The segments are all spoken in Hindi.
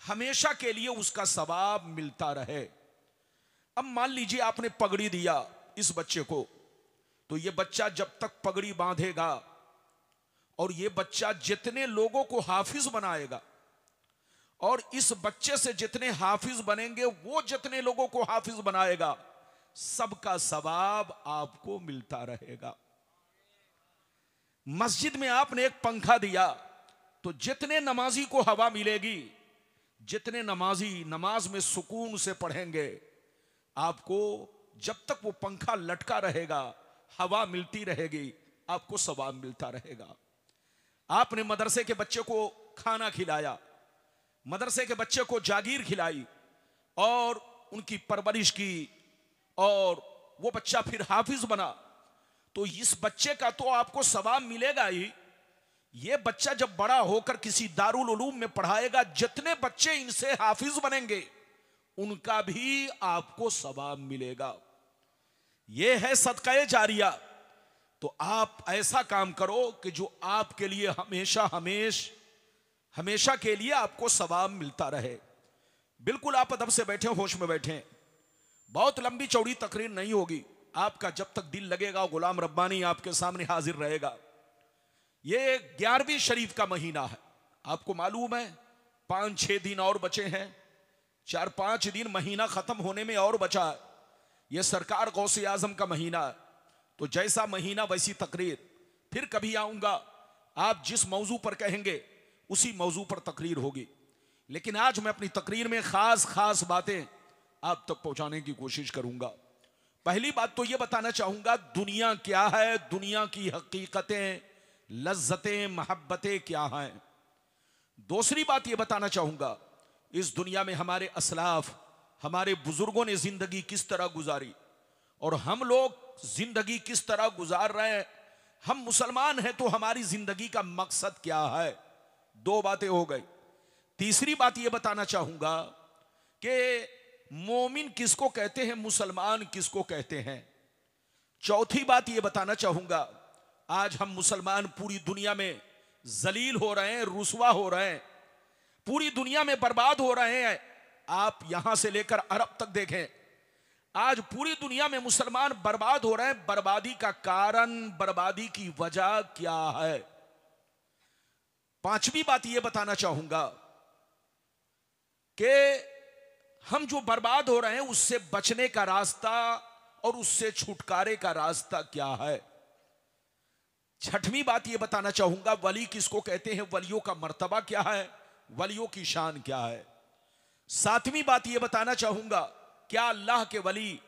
हमेशा के लिए उसका सवाब मिलता रहे। अब मान लीजिए आपने पगड़ी दिया इस बच्चे को, तो ये बच्चा जब तक पगड़ी बांधेगा और ये बच्चा जितने लोगों को हाफिज बनाएगा और इस बच्चे से जितने हाफिज बनेंगे वो जितने लोगों को हाफिज बनाएगा, सबका सवाब आपको मिलता रहेगा। मस्जिद में आपने एक पंखा दिया तो जितने नमाजी को हवा मिलेगी, जितने नमाजी नमाज में सुकून से पढ़ेंगे, आपको जब तक वो पंखा लटका रहेगा, हवा मिलती रहेगी, आपको सवाब मिलता रहेगा। आपने मदरसे के बच्चे को खाना खिलाया, मदरसे के बच्चे को जागीर खिलाई और उनकी परवरिश की और वो बच्चा फिर हाफिज बना, तो इस बच्चे का तो आपको सवाब मिलेगा ही। ये बच्चा जब बड़ा होकर किसी दारुल उलूम में पढ़ाएगा, जितने बच्चे इनसे हाफिज बनेंगे उनका भी आपको सवाब मिलेगा। ये है सदक़े जारिया। तो आप ऐसा काम करो कि जो आपके लिए हमेशा के लिए आपको सवाब मिलता रहे। बिल्कुल आप अदब से बैठे, होश में बैठे, बहुत लंबी चौड़ी तकरीर नहीं होगी। आपका जब तक दिल लगेगा गुलाम रब्बानी आपके सामने हाजिर रहेगा। ये 11वीं शरीफ का महीना है, आपको मालूम है 5-6 दिन और बचे हैं, 4-5 दिन महीना खत्म होने में और बचा है। ये सरकार गौसे आजम का महीना है, तो जैसा महीना वैसी तकरीर। फिर कभी आऊंगा, आप जिस मौजू पर कहेंगे उसी मौजू पर तकरीर होगी। लेकिन आज मैं अपनी तकरीर में खास बातें आप तक पहुंचाने की कोशिश करूंगा। पहली बात तो यह बताना चाहूंगा दुनिया क्या है, दुनिया की हकीकतें, लज्जतें, मोहब्बतें क्या हैं। दूसरी बात यह बताना चाहूंगा इस दुनिया में हमारे असलाफ, हमारे बुजुर्गों ने जिंदगी किस तरह गुजारी और हम लोग जिंदगी किस तरह गुजार रहे हैं। हम मुसलमान हैं तो हमारी जिंदगी का मकसद क्या है। 2 बातें हो गई। तीसरी बात यह बताना चाहूंगा कि मोमिन किसको कहते हैं, मुसलमान किसको कहते हैं। चौथी बात यह बताना चाहूंगा आज हम मुसलमान पूरी दुनिया में जलील हो रहे हैं, रुसवा हो रहे हैं, पूरी दुनिया में बर्बाद हो रहे हैं। आप यहां से लेकर अरब तक देखें, आज पूरी दुनिया में मुसलमान बर्बाद हो रहे हैं। बर्बादी का कारण, बर्बादी की वजह क्या है। पांचवी बात यह बताना चाहूंगा कि हम जो बर्बाद हो रहे हैं उससे बचने का रास्ता और उससे छुटकारे का रास्ता क्या है। छठवीं बात यह बताना चाहूंगा वली किसको कहते हैं, वलियों का मर्तबा क्या है, वलियों की शान क्या है। सातवीं बात यह बताना चाहूंगा क्या अल्लाह के वली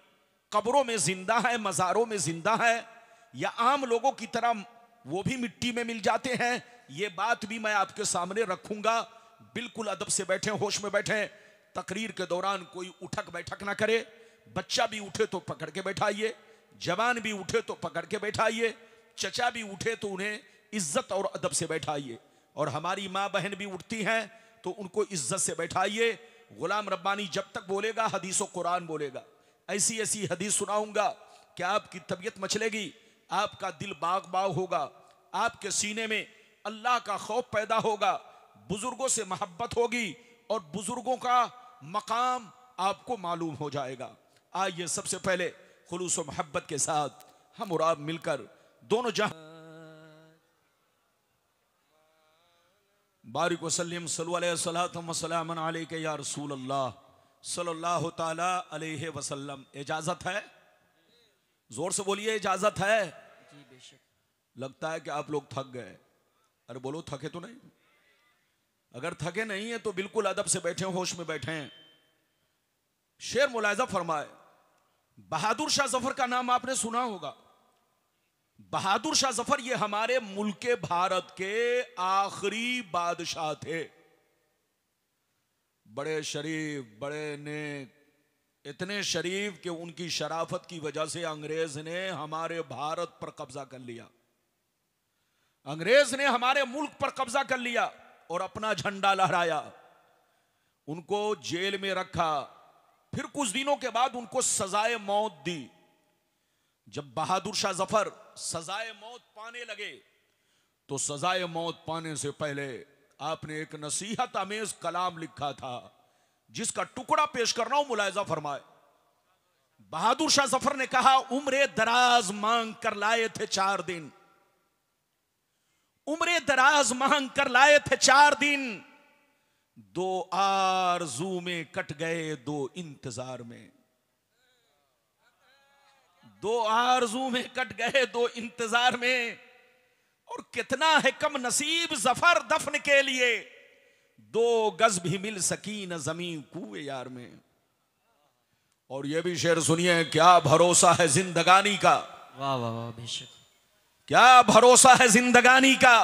कब्रों में जिंदा है, मज़ारों में जिंदा है, या आम लोगों की तरह वो भी मिट्टी में मिल जाते हैं। ये बात भी मैं आपके सामने रखूंगा। बिल्कुल अदब से बैठे, होश में बैठे। तकरीर के दौरान कोई उठक बैठक ना करे। बच्चा भी उठे तो पकड़ के बैठाइए, जवान भी उठे तो पकड़ के बैठाइए, चचा भी उठे तो उन्हें इज्जत और अदब से बैठाइए, और हमारी माँ बहन भी उठती हैं तो उनको इज्जत से बैठाइए। गुलाम रब्बानी जब तक बोलेगा हदीस और कुरान बोलेगा। ऐसी ऐसी हदीस सुनाऊंगा कि आपकी तबीयत मचलेगी, आपका दिल बाग बाग होगा, आपके सीने में अल्लाह का खौफ पैदा होगा, बुजुर्गों से मोहब्बत होगी और बुजुर्गों का मकाम आपको मालूम हो जाएगा। आइए सबसे पहले खुलूस व मोहब्बत के साथ हम और आप मिलकर दोनों जहां बारिक वसल्लम सल्लल्लाहु अलैहि या रसूल अल्लाह सल्लल्लाहु ताला अलैहि वसल्लम। इजाजत है? जोर से बोलिए, इजाजत है? जी बेशक। लगता है कि आप लोग थक गए। अरे बोलो, थके तो नहीं? अगर थके नहीं है तो बिल्कुल अदब से बैठे, होश में बैठे हैं। शेर मुलाहिजा फरमाए, बहादुर शाह जफर का नाम आपने सुना होगा। बहादुर शाह जफर ये हमारे मुल्क भारत के आखिरी बादशाह थे। बड़े शरीफ, बड़े नेक, इतने शरीफ कि उनकी शराफत की वजह से अंग्रेज ने हमारे भारत पर कब्जा कर लिया। अंग्रेज ने हमारे मुल्क पर कब्जा कर लिया और अपना झंडा लहराया, उनको जेल में रखा, फिर कुछ दिनों के बाद उनको सजाए मौत दी। जब बहादुर शाह जफर सजाए मौत पाने लगे तो सजाए मौत पाने से पहले आपने एक नसीहत अमेज कलाम लिखा था जिसका टुकड़ा पेश कर रहा हूं, मुलायजा फरमाए। बहादुर शाह जफर ने कहा, उम्रे दराज मांग कर लाए थे 4 दिन, उम्रे दराज मांग कर लाए थे 4 दिन, 2 आरज़ू में कट गए 2 इंतजार में, 2 आरज़ू में कट गए 2 इंतजार में। और कितना है कम नसीब जफर दफन के लिए, 2 गज भी मिल सकी न जमीन कुए यार में। और ये भी शेर सुनिए, क्या भरोसा है जिंदगानी का, वाह वाह वाह बेशक, क्या भरोसा है जिंदगानी का,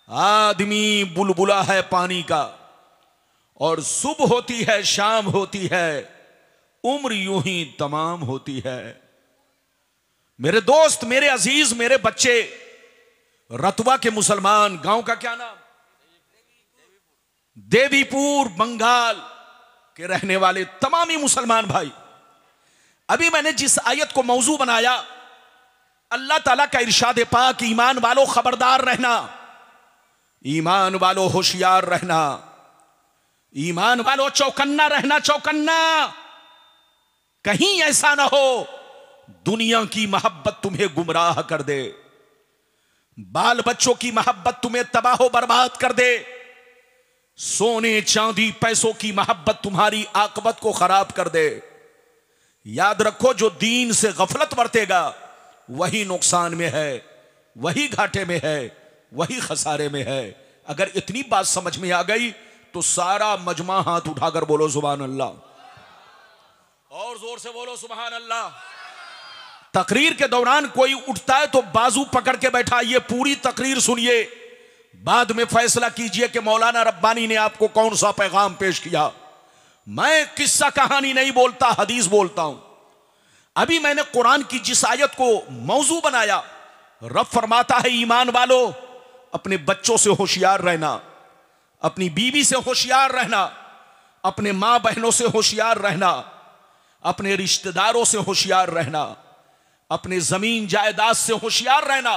आदमी बुलबुला है पानी का, और सुबह होती है शाम होती है, उम्र यूं ही तमाम होती है। मेरे दोस्त, मेरे अजीज, मेरे बच्चे, रतवा के मुसलमान, गांव का क्या नाम, देवीपुर बंगाल के रहने वाले तमामी मुसलमान भाई, अभी मैंने जिस आयत को मौजू बनाया, अल्लाह ताला का इरशाद पाक, ईमान वालों खबरदार रहना, ईमान वालों होशियार रहना, ईमान वालों चौकन्ना रहना, चौकन्ना, कहीं ऐसा ना हो दुनिया की मोहब्बत तुम्हें गुमराह कर दे, बाल बच्चों की मोहब्बत तुम्हें तबाह बर्बाद कर दे, सोने चांदी पैसों की मोहब्बत तुम्हारी आकबत को खराब कर दे। याद रखो, जो दीन से गफलत बरतेगा वही नुकसान में है, वही घाटे में है, वही खसारे में है। अगर इतनी बात समझ में आ गई तो सारा मजमा हाथ उठाकर बोलो सुभान अल्लाह, और जोर से बोलो सुभान अल्लाह। तकरीर के दौरान कोई उठता है तो बाजू पकड़ के बैठाइए, पूरी तकरीर सुनिए, बाद में फैसला कीजिए कि मौलाना रब्बानी ने आपको कौन सा पैगाम पेश किया। मैं किस्सा कहानी नहीं बोलता, हदीस बोलता हूं। अभी मैंने कुरान की जिस आयत को मौजू बनाया, रब फरमाता है, ईमान वालों अपने बच्चों से होशियार रहना, अपनी बीवी से होशियार रहना, अपने मां बहनों से होशियार रहना, अपने रिश्तेदारों से होशियार रहना, अपने जमीन जायदाद से होशियार रहना,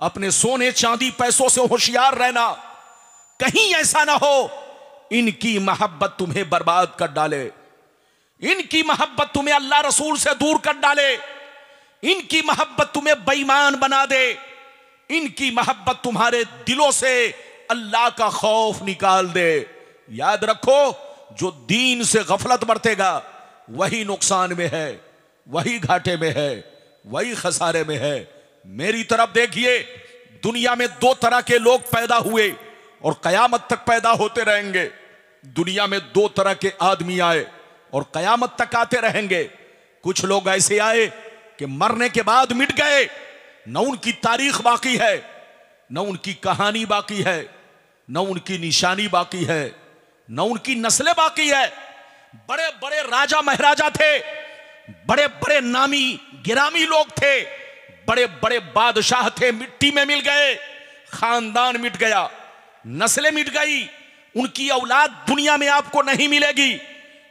अपने सोने चांदी पैसों से होशियार रहना। कहीं ऐसा ना हो इनकी मोहब्बत तुम्हें बर्बाद कर डाले, इनकी मोहब्बत तुम्हें अल्लाह रसूल से दूर कर डाले, इनकी मोहब्बत तुम्हें बेईमान बना दे, इनकी मोहब्बत तुम्हारे दिलों से अल्लाह का खौफ निकाल दे। याद रखो, जो दीन से गफलत बरतेगा वही नुकसान में है, वही घाटे में है, वही खसारे में है। मेरी तरफ देखिए, दुनिया में 2 तरह के लोग पैदा हुए और कयामत तक पैदा होते रहेंगे। दुनिया में 2 तरह के आदमी आए और कयामत तक आते रहेंगे। कुछ लोग ऐसे आए कि मरने के बाद मिट गए, न उनकी तारीख बाकी है, न उनकी कहानी बाकी है, न उनकी निशानी बाकी है, न उनकी नस्लें बाकी है। बड़े बड़े राजा महाराजा थे, बड़े बड़े नामी गिरामी लोग थे, बड़े बड़े बादशाह थे, मिट्टी में मिल गए, खानदान मिट गया, नस्लें मिट गई, उनकी औलाद दुनिया में आपको नहीं मिलेगी।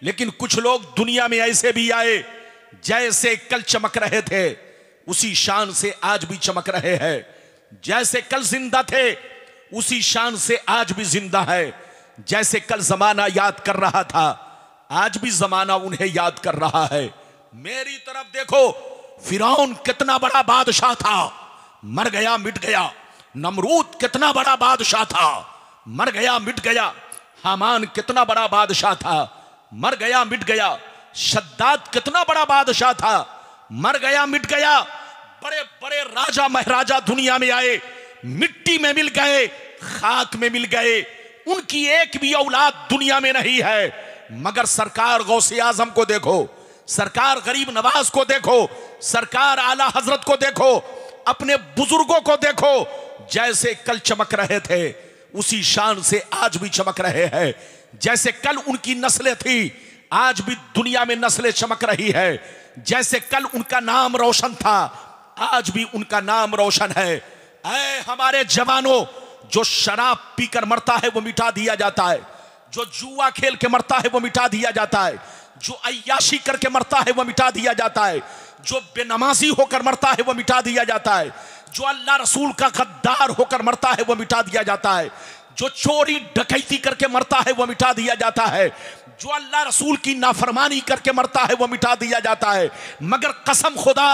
लेकिन कुछ लोग दुनिया में ऐसे भी आए, जैसे कल चमक रहे थे उसी शान से आज भी चमक रहे हैं, जैसे कल जिंदा थे उसी शान से आज भी जिंदा है, जैसे कल जमाना याद कर रहा था आज भी जमाना उन्हें याद कर रहा है। मेरी तरफ देखो, फिरौन कितना बड़ा बादशाह था, मर गया मिट गया। नमरूद कितना बड़ा बादशाह था, मर गया मिट गया। हामान कितना बड़ा बादशाह था, मर गया मिट गया। शद्दाद कितना बड़ा बादशाह था, मर गया मिट गया। बड़े बड़े राजा महाराजा दुनिया में आए, मिट्टी में मिल गए, खाक में मिल गए, उनकी एक भी औलाद दुनिया में नहीं है। मगर सरकार गौसे आजम को देखो, सरकार गरीब नवाज को देखो, सरकार आला हजरत को देखो, अपने बुजुर्गों को देखो, जैसे कल चमक रहे थे उसी शान से आज भी चमक रहे हैं। जैसे कल उनकी नस्लें थी आज भी दुनिया में नस्लें चमक रही है। जैसे कल उनका नाम रोशन था आज भी उनका नाम रोशन है। ऐ हमारे जवानों, जो शराब पीकर मरता है वो मिटा दिया जाता है, जो जुआ खेल के मरता है वो मिटा दिया जाता है, जो अय्याशी करके मरता है वो मिटा दिया जाता है, जो बेनमाजी होकर मरता है वो मिटा दिया जाता है, जो अल्लाह रसूल का गद्दार होकर मरता है वो मिटा दिया जाता है, जो चोरी डकैती करके मरता है वो मिटा दिया जाता है, जो अल्लाह रसूल की नाफरमानी करके मरता है वो मिटा दिया जाता है। मगर कसम खुदा,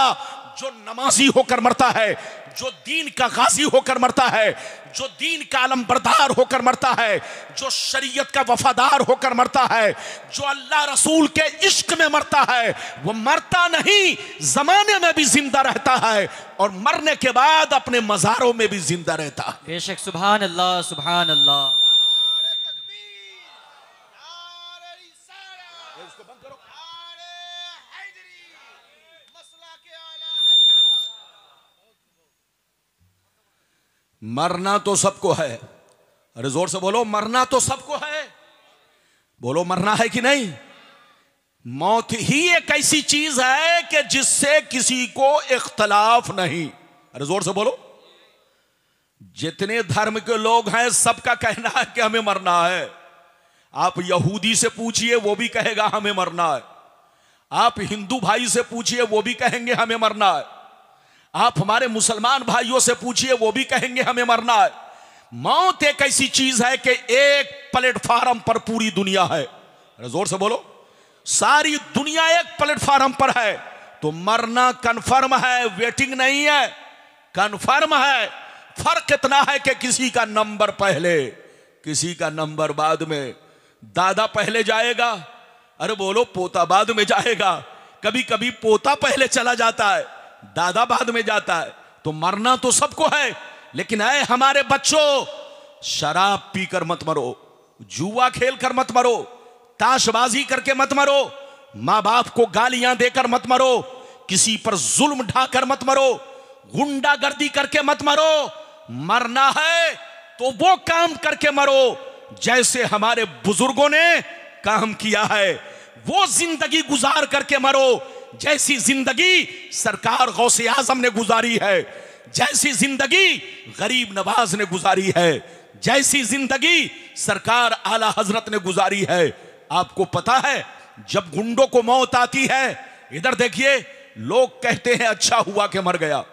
जो नमाजी होकर मरता है, जो दीन का गाजी होकर मरता है, जो दीन का अलमबरदार होकर मरता है, जो शरीयत का वफादार होकर मरता है, जो अल्लाह रसूल के इश्क में मरता है, वो मरता नहीं, जमाने में भी जिंदा रहता है और मरने के बाद अपने मज़ारों में भी जिंदा रहता है। बेशक, सुभान अल्लाह, सुभान अल्लाह। मरना तो सबको है। अरे जोर से बोलो, मरना तो सबको है। बोलो, मरना है कि नहीं? मौत ही एक ऐसी चीज है कि जिससे किसी को इख्तलाफ नहीं। अरे जोर से बोलो। जितने धर्म के लोग हैं सबका कहना है कि हमें मरना है। आप यहूदी से पूछिए, वो भी कहेगा हमें मरना है। आप हिंदू भाई से पूछिए, वो भी कहेंगे हमें मरना है। आप हमारे मुसलमान भाइयों से पूछिए, वो भी कहेंगे हमें मरना है। मौत एक ऐसी चीज है कि एक प्लेटफार्म पर पूरी दुनिया है। अरे जोर से बोलो, सारी दुनिया एक प्लेटफार्म पर है, तो मरना कन्फर्म है, वेटिंग नहीं है, कन्फर्म है। फर्क इतना है कि किसी का नंबर पहले, किसी का नंबर बाद में। दादा पहले जाएगा, अरे बोलो, पोता बाद में जाएगा। कभी कभी पोता पहले चला जाता है, दादा बाद में जाता है। तो मरना तो सबको है, लेकिन ऐ हमारे बच्चों, शराब पीकर मत मरो, जुआ खेल कर मत मरो, ताशबाजी करके मत मरो, मां बाप को गालियां देकर मत मरो, किसी पर जुल्म ढाकर मत मरो, गुंडागर्दी करके मत मरो। मरना है तो वो काम करके मरो जैसे हमारे बुजुर्गों ने काम किया है। वो जिंदगी गुजार करके मरो जैसी जिंदगी सरकार गौसे आजम ने गुजारी है, जैसी जिंदगी गरीब नवाज ने गुजारी है, जैसी जिंदगी सरकार आला हजरत ने गुजारी है। आपको पता है, जब गुंडों को मौत आती है, इधर देखिए, लोग कहते हैं अच्छा हुआ कि मर गया।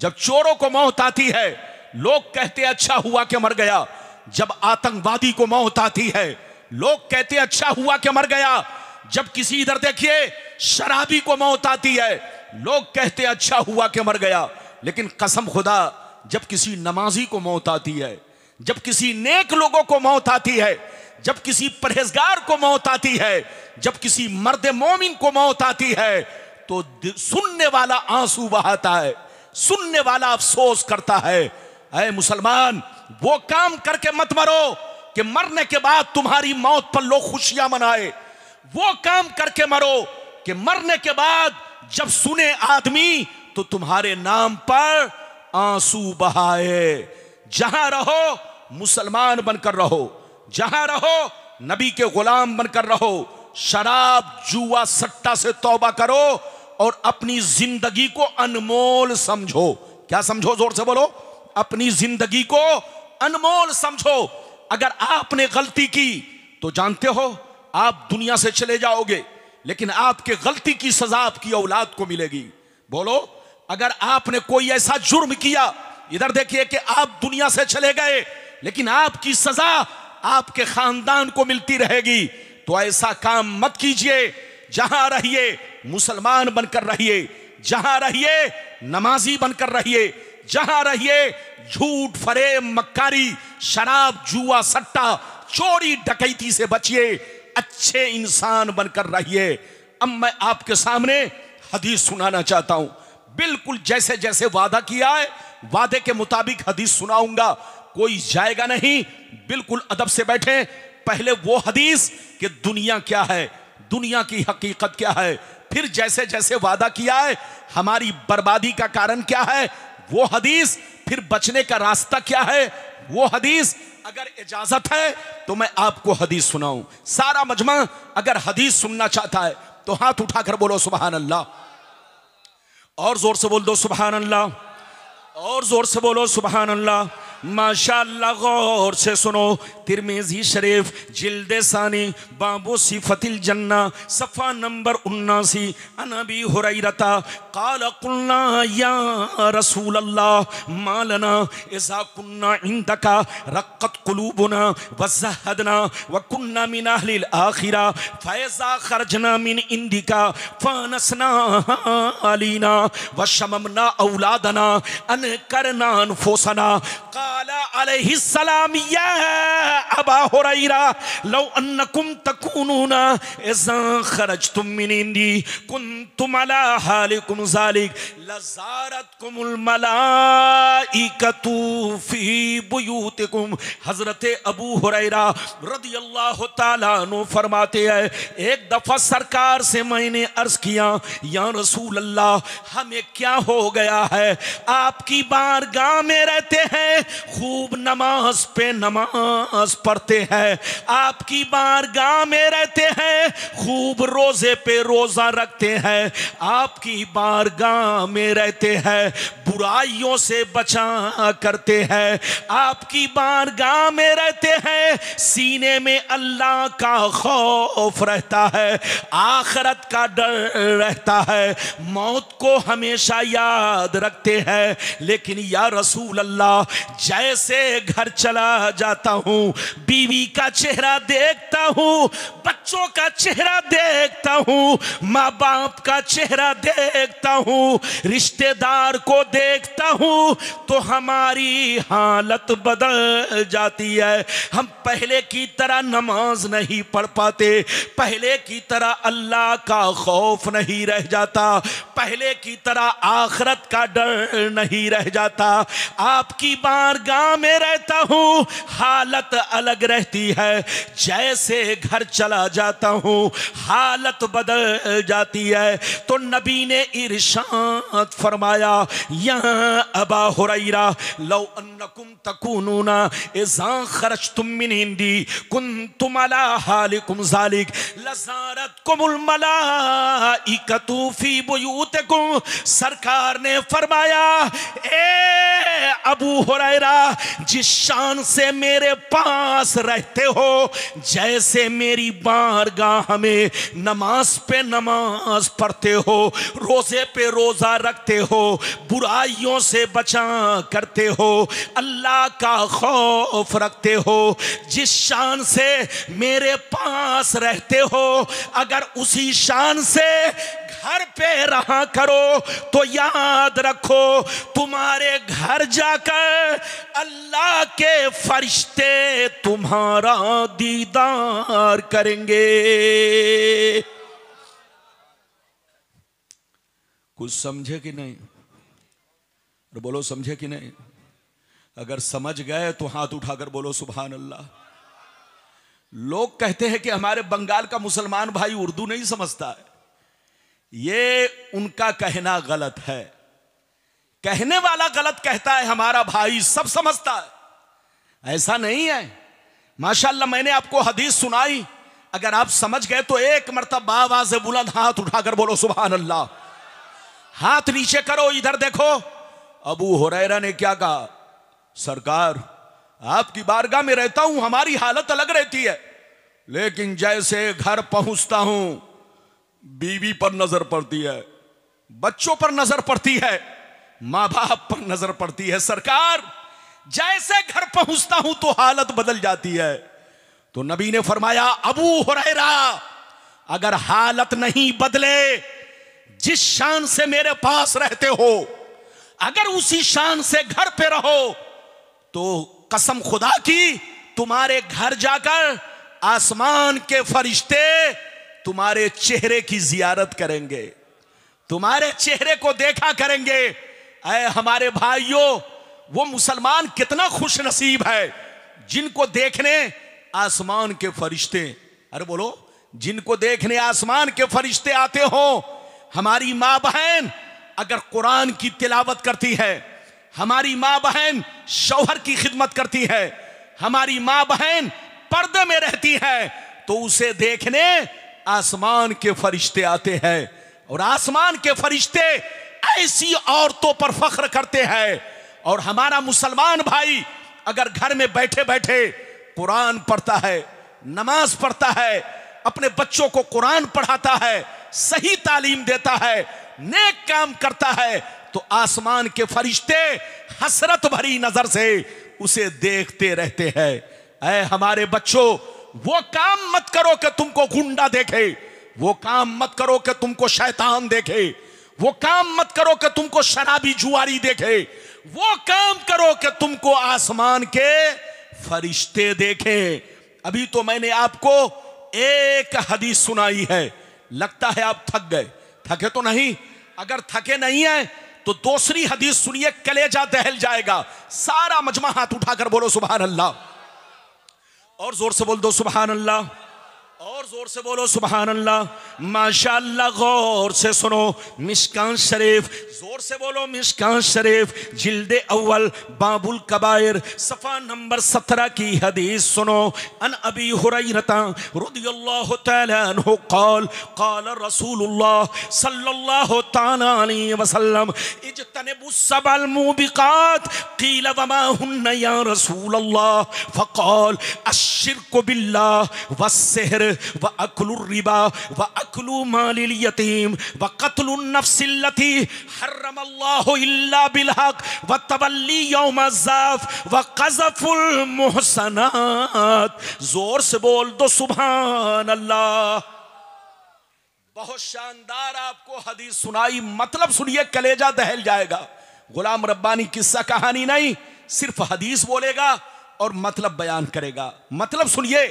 जब चोरों को मौत आती है, लोग कहते हैं अच्छा हुआ कि मर गया। जब आतंकवादी को मौत आती है, लोग कहते हैं अच्छा हुआ कि मर गया। जब किसी, इधर देखिए, शराबी को मौत आती है, लोग कहते हैं अच्छा हुआ कि मर गया। लेकिन कसम खुदा, जब किसी नमाजी को मौत आती है, जब किसी नेक लोगों को मौत आती है, जब किसी परहेजगार को मौत आती है, जब किसी मर्द मोमिन को मौत आती है, तो सुनने वाला आंसू बहाता है, सुनने वाला अफसोस करता है। ऐ मुसलमान, वो काम करके मत मरो कि मरने के बाद तुम्हारी मौत पर लोग खुशियां मनाए। वो काम करके मरो कि मरने के बाद जब सुने आदमी तो तुम्हारे नाम पर आंसू बहाए। जहां रहो मुसलमान बनकर रहो, जहां रहो नबी के गुलाम बनकर रहो। शराब, जुआ, सट्टा से तौबा करो और अपनी जिंदगी को अनमोल समझो। क्या समझो? जोर से बोलो। अपनी जिंदगी को अनमोल समझो। अगर आपने गलती की तो जानते हो आप दुनिया से चले जाओगे, लेकिन आपके गलती की सजा आपकी औलाद को मिलेगी। बोलो, अगर आपने कोई ऐसा जुर्म किया, इधर देखिए, कि आप दुनिया से चले गए, लेकिन आपकी सजा आपके खानदान को मिलती रहेगी, तो ऐसा काम मत कीजिए। जहां रहिए मुसलमान बनकर रहिए, जहां रहिए नमाजी बनकर रहिए, जहां रहिए झूठ, फरेब, मक्कारी, शराब, जुआ, सट्टा, चोरी, डकैती से बचिए, अच्छे इंसान बनकर रहिए। अब मैं आपके सामने हदीस सुनाना चाहता हूं। बिल्कुल जैसे जैसे वादा किया है, वादे के मुताबिक हदीस सुनाऊंगा, कोई जाएगा नहीं। बिल्कुल अदब से बैठे। पहले वो हदीस कि दुनिया क्या है, दुनिया की हकीकत क्या है, फिर जैसे जैसे वादा किया है हमारी बर्बादी का कारण क्या है वो हदीस, फिर बचने का रास्ता क्या है वो हदीस। अगर इजाजत है तो मैं आपको हदीस सुनाऊं। सारा मजमा अगर हदीस सुनना चाहता है तो हाथ उठाकर बोलो सुभान अल्लाह, और जोर से बोल दो सुभान अल्लाह, और जोर से बोलो सुभान अल्लाह। माशाअल्लाह, गौर से सुनो। तिरमिज़ी शरीफ जिल्द सानी बाबो सिफतिल जन्ना सफ़ा नंबर 79 अन अबी हुरैरता क़ाल क़ुलना या रसूल अल्लाह मा लना इज़ा कुन्ना इंदका रक़्क़त क़ुलूबुना व ज़हदना व कुन्ना मिन अहलिल आखिरा फ़इज़ा ख़रजना मिन इंदिका फ़ानसना अलीना व शममना औलादना अन करना अनफुसना। क़ाल अलैहिस्सलाम या अबा हुरैरा लौ अन्नकुम तकूनूना इज़ा ख़रजतुम मिन इंदी कुन्तुम अला हालिकुम ज़ालिक लज़ारतकुमुल मलाइकतु फी बुयूतिकुम। हज़रत अबू हुरैरा रदियल्लाहु ताला अन्हु फरमाते हैं, एक दफ़ा सरकार से मैंने अर्ज़ किया, या रसूल अल्लाह हमें क्या हो गया है, आपकी बारगाह में रहते हैं, खूब नमाज पे नमाज पढ़ते हैं, आपकी बारगाह में रहते हैं, खूब रोजे पे रोजा रखते हैं, आपकी बारगाह में रहते हैं, बुराइयों से बचा करते हैं, आपकी बारगाह में रहते हैं, सीने में अल्लाह का खौफ रहता है, आखिरत का डर रहता है, मौत को हमेशा याद रखते हैं। लेकिन या रसूल अल्लाह जैसे घर चला जाता हूँ, बीवी का चेहरा देखता हूँ, बच्चों का चेहरा देखता हूँ, माँ बाप का चेहरा देखता हूँ, रिश्तेदार को देखता हूँ, तो हमारी हालत बदल जाती है। हम पहले की तरह नमाज नहीं पढ़ पाते, पहले की तरह अल्लाह का खौफ नहीं रह जाता, पहले की तरह आखिरत का डर नहीं रह जाता। आपकी बारगाह में रहता हूँ, हालत अलग रहती है, जैसे घर चला जाता हूँ हालत बदल जाती है। तो नबी ने इरशाद फरमाया, या अबा हुरैरा लौ अन्नकुम तकूनूना इज़ा खरजतुम मिन इंदी कुन्तुम अला हालिकुम ज़ालिक लज़ारतकुमुल मलाइकतु फी बुयूतिकुम। सरकार ने फरमाया, ए अबू हुरैरा जिस शान से मेरे पास रहते हो, जैसे मेरी बारगाह में नमाज पे नमाज पढ़ते हो, रोजे पे रोजा रखते हो, बुराइयों से बचा करते हो, अल्लाह का खौफ रखते हो, जिस शान से मेरे पास रहते हो, अगर उसी शान से घर पे रहा करो तो याद रखो तुम्हारे घर जाकर अल्लाह के फरिश्ते तुम्हारा दीदार करेंगे। कुछ समझे कि नहीं? और बोलो समझे कि नहीं? अगर समझ गए तो हाथ उठाकर बोलो सुभान अल्लाह। लोग कहते हैं कि हमारे बंगाल का मुसलमान भाई उर्दू नहीं समझता है, ये उनका कहना गलत है। कहने वाला गलत कहता है, हमारा भाई सब समझता है, ऐसा नहीं है। माशाअल्लाह मैंने आपको हदीस सुनाई, अगर आप समझ गए तो एक मर्तबा आवाज़ बुलंद हाथ उठाकर बोलो सुभान अल्लाह। हाथ नीचे करो, इधर देखो। अबू हुरैरा ने क्या कहा, सरकार आपकी बारगाह में रहता हूं, हमारी हालत अलग रहती है, लेकिन जैसे घर पहुंचता हूं बीवी पर नजर पड़ती है, बच्चों पर नजर पड़ती है, मां बाप पर नजर पड़ती है। सरकार जैसे घर पहुंचता हूं तो हालत बदल जाती है। तो नबी ने फरमाया, अबू हुरैरा अगर हालत नहीं बदले, जिस शान से मेरे पास रहते हो, अगर उसी शान से घर पे रहो, तो कसम खुदा की तुम्हारे घर जाकर आसमान के फरिश्ते तुम्हारे चेहरे की जियारत करेंगे, तुम्हारे चेहरे को देखा करेंगे। ऐ हमारे भाइयों, वो मुसलमान कितना खुश नसीब है जिनको देखने आसमान के फरिश्ते, अरे बोलो, जिनको देखने आसमान के फरिश्ते आते हो। हमारी माँ बहन अगर कुरान की तिलावत करती है, हमारी माँ बहन शौहर की खिदमत करती है, हमारी माँ बहन पर्दे में रहती है, तो उसे देखने आसमान के फरिश्ते आते हैं। और आसमान के फरिश्ते ऐसी औरतों पर फख्र करते हैं। और हमारा मुसलमान भाई अगर घर में बैठे बैठे कुरान पढ़ता है, नमाज पढ़ता है, अपने बच्चों को कुरान पढ़ाता है, सही तालीम देता है, नेक काम करता है, तो आसमान के फरिश्ते हसरत भरी नजर से उसे देखते रहते हैं। ऐ हमारे बच्चों, वो काम मत करो कि तुमको गुंडा देखे, वो काम मत करो कि तुमको शैतान देखे, वो काम मत करो कि तुमको शराबी जुआरी देखे, वो काम करो कि तुमको आसमान के फरिश्ते देखें। अभी तो मैंने आपको एक हदीस सुनाई है, लगता है आप थक गए, थके तो नहीं? अगर थके नहीं है तो दूसरी हदीस सुनिए, कलेजा दहल जाएगा। सारा मजमा हाथ उठाकर बोलो सुभान अल्लाह, और जोर से बोल दो सुभान अल्लाह, और जोर से बोलो सुभान अल्लाह। माशाअल्लाह, गौर से सुनो, मिशकान शरीफ, जोर से बोलो मिशकान शरीफ, जिल्दे अव्वल बाबुल कबायर सफा नंबर 17 की हदीस सुनो। अन अबी हुरैरता रदियल्लाहु तआला अन्हु क़ाल क़ाल रसूलुल्लाह सल्लल्लाहु तआला अलैहि वसल्लम इज्तनिबुस सबल मुबिकात क़ील वमा हुन्ना या रसूलल्लाह फ़क़ाल अश्शिर्कु बिल्लाह वस्सिहर व अक्लुर रिबा व अक्लु मालिल यतीम व क़त्लुन नफ्सिल्लती हर्रमल्लाहु इल्ला बिल हक़ व तवल्ली यौम ज़ाफ़ व क़ज़फ़ुल मुहसनात। जोर से बोल दो सुभान अल्लाह। बहुत शानदार आपको हदीस सुनाई, मतलब सुनिए, कलेजा दहल जाएगा। गुलाम रब्बानी किस्सा कहानी नहीं, सिर्फ हदीस बोलेगा और मतलब बयान करेगा। मतलब सुनिए,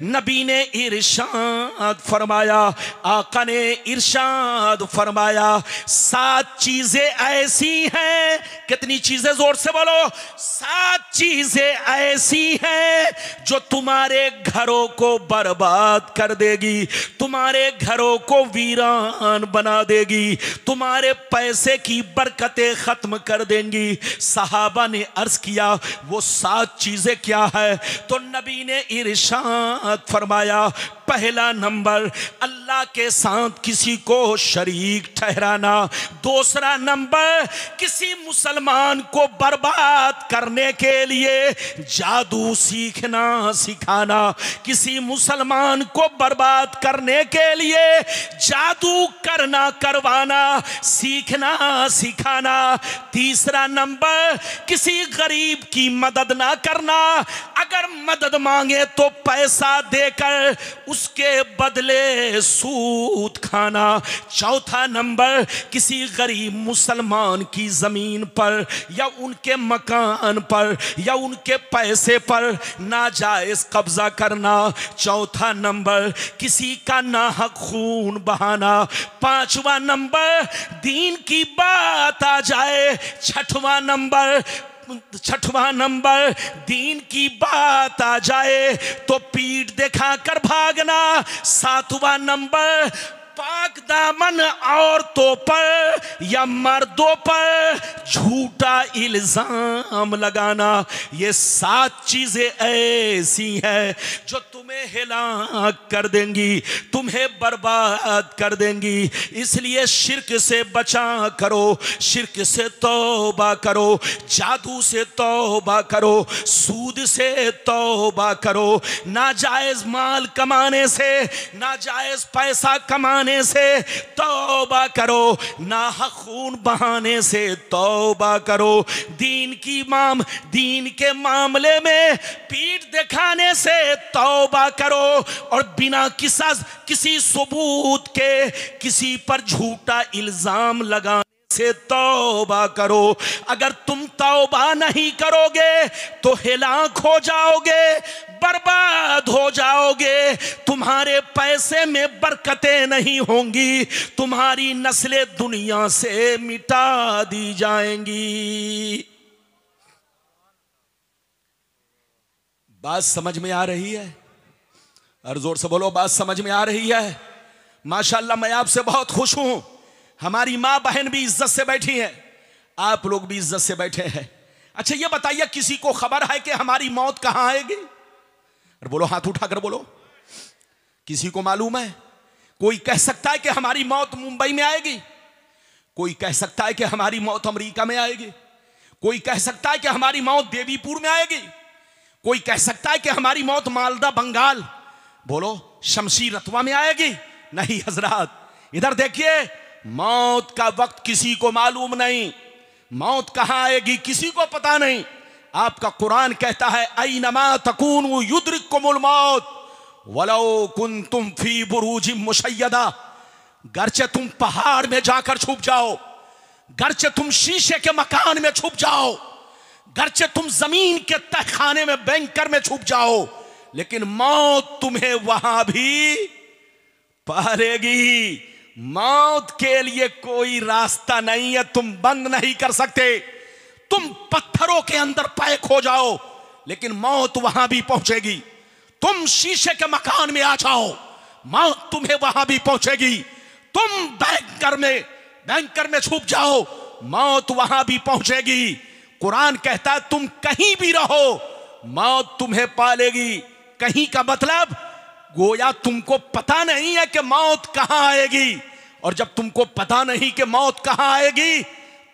नबी ने इरशाद फरमाया, आका ने इरशाद फरमाया, 7 चीजें ऐसी हैं। कितनी चीजें? जोर से बोलो। 7 चीजें ऐसी हैं जो तुम्हारे घरों को बर्बाद कर देगी, तुम्हारे घरों को वीरान बना देगी, तुम्हारे पैसे की बरकतें खत्म कर देंगी। सहाबा ने अर्ज किया, वो 7 चीजें क्या है? तो नबी ने इरशाद फरमाया, पहला नंबर अल्लाह के साथ किसी को शरीक ठहराना। दूसरा नंबर किसी मुसलमान को बर्बाद करने के लिए जादू सीखना सिखाना, किसी मुसलमान को बर्बाद करने के लिए जादू करना करवाना सीखना सिखाना। तीसरा नंबर किसी गरीब की मदद ना करना, अगर मदद मांगे तो पैसा देकर उसके बदले सूद खाना। चौथा नंबर किसी गरीब मुसलमान की जमीन पर या उनके मकान पर या उनके पैसे पर नाजायज कब्जा करना। चौथा नंबर किसी का नाहक खून बहाना। पांचवा नंबर दीन की बात आ जाए। छठवां नंबर दीन की बात आ जाए तो पीठ दिखाकर भागना। सातवां नंबर पाक दामन औरतों पर या मर्दों पर झूठा इल्जाम लगाना। ये 7 चीजें ऐसी हैं जो तुम्हें हिलाक कर देंगी, तुम्हें बर्बाद कर देंगी। इसलिए शिर्क से बचा करो, शिर्क से तौबा करो, जादू से तौबा करो, सूद से तौबा करो, नाजायज माल कमाने से, नाजायज पैसा कमाने से तौबा करो, नाहक खून बहाने से तौबा करो, दीन के मामले में पीठ दिखाने से तौबा करो, और बिना किसी सबूत के किसी पर झूठा इल्जाम लगाने से तौबा करो। अगर तुम तौबा नहीं करोगे तो हिलाक हो जाओगे, बर्बाद हो जाओगे, तुम्हारे पैसे में बरकतें नहीं होंगी, तुम्हारी नस्लें दुनिया से मिटा दी जाएंगी। बात समझ में आ रही है? और जोर से बोलो, बात समझ में आ रही है? माशाअल्लाह, मैं आपसे बहुत खुश हूं। हमारी माँ बहन भी इज्जत से बैठी हैं, आप लोग भी इज्जत से बैठे हैं। अच्छा ये बताइए, किसी को खबर है कि हमारी मौत कहां आएगी? और बोलो, हाथ उठाकर बोलो, किसी को मालूम है? कोई कह सकता है कि हमारी मौत मुंबई में आएगी, कोई कह सकता है कि हमारी मौत अमेरिका में आएगी, कोई कह सकता है कि हमारी मौत देवीपुर में आएगी, कोई कह सकता है कि हमारी मौत मालदा बंगाल, बोलो शमशी रतवा में आएगी? नहीं हजरात, इधर देखिए, मौत का वक्त किसी को मालूम नहीं, मौत कहां आएगी किसी को पता नहीं। आपका कुरान कहता है ऐनमा तकूनु युद्रिकुमुल मौत वलौ कुंतुम फी बुरूजिम मुशय्यदा। गर्चे तुम पहाड़ में जाकर छुप जाओ, गर्चे तुम शीशे के मकान में छुप जाओ, गर्चे तुम जमीन के तहखाने में बैंकर में छुप जाओ, लेकिन मौत तुम्हें वहां भी पालेगी। मौत के लिए कोई रास्ता नहीं है, तुम बंद नहीं कर सकते। तुम पत्थरों के अंदर पैक हो जाओ, लेकिन मौत वहां भी पहुंचेगी। तुम शीशे के मकान में आ जाओ, मौत तुम्हें वहां भी पहुंचेगी। तुम बैंकर में छुप जाओ, मौत वहां भी पहुंचेगी। कुरान कहता है तुम कहीं भी रहो, मौत तुम्हें पालेगी। कहीं का मतलब गोया तुमको पता नहीं है कि मौत कहां आएगी, और जब तुमको पता नहीं कि मौत कहां आएगी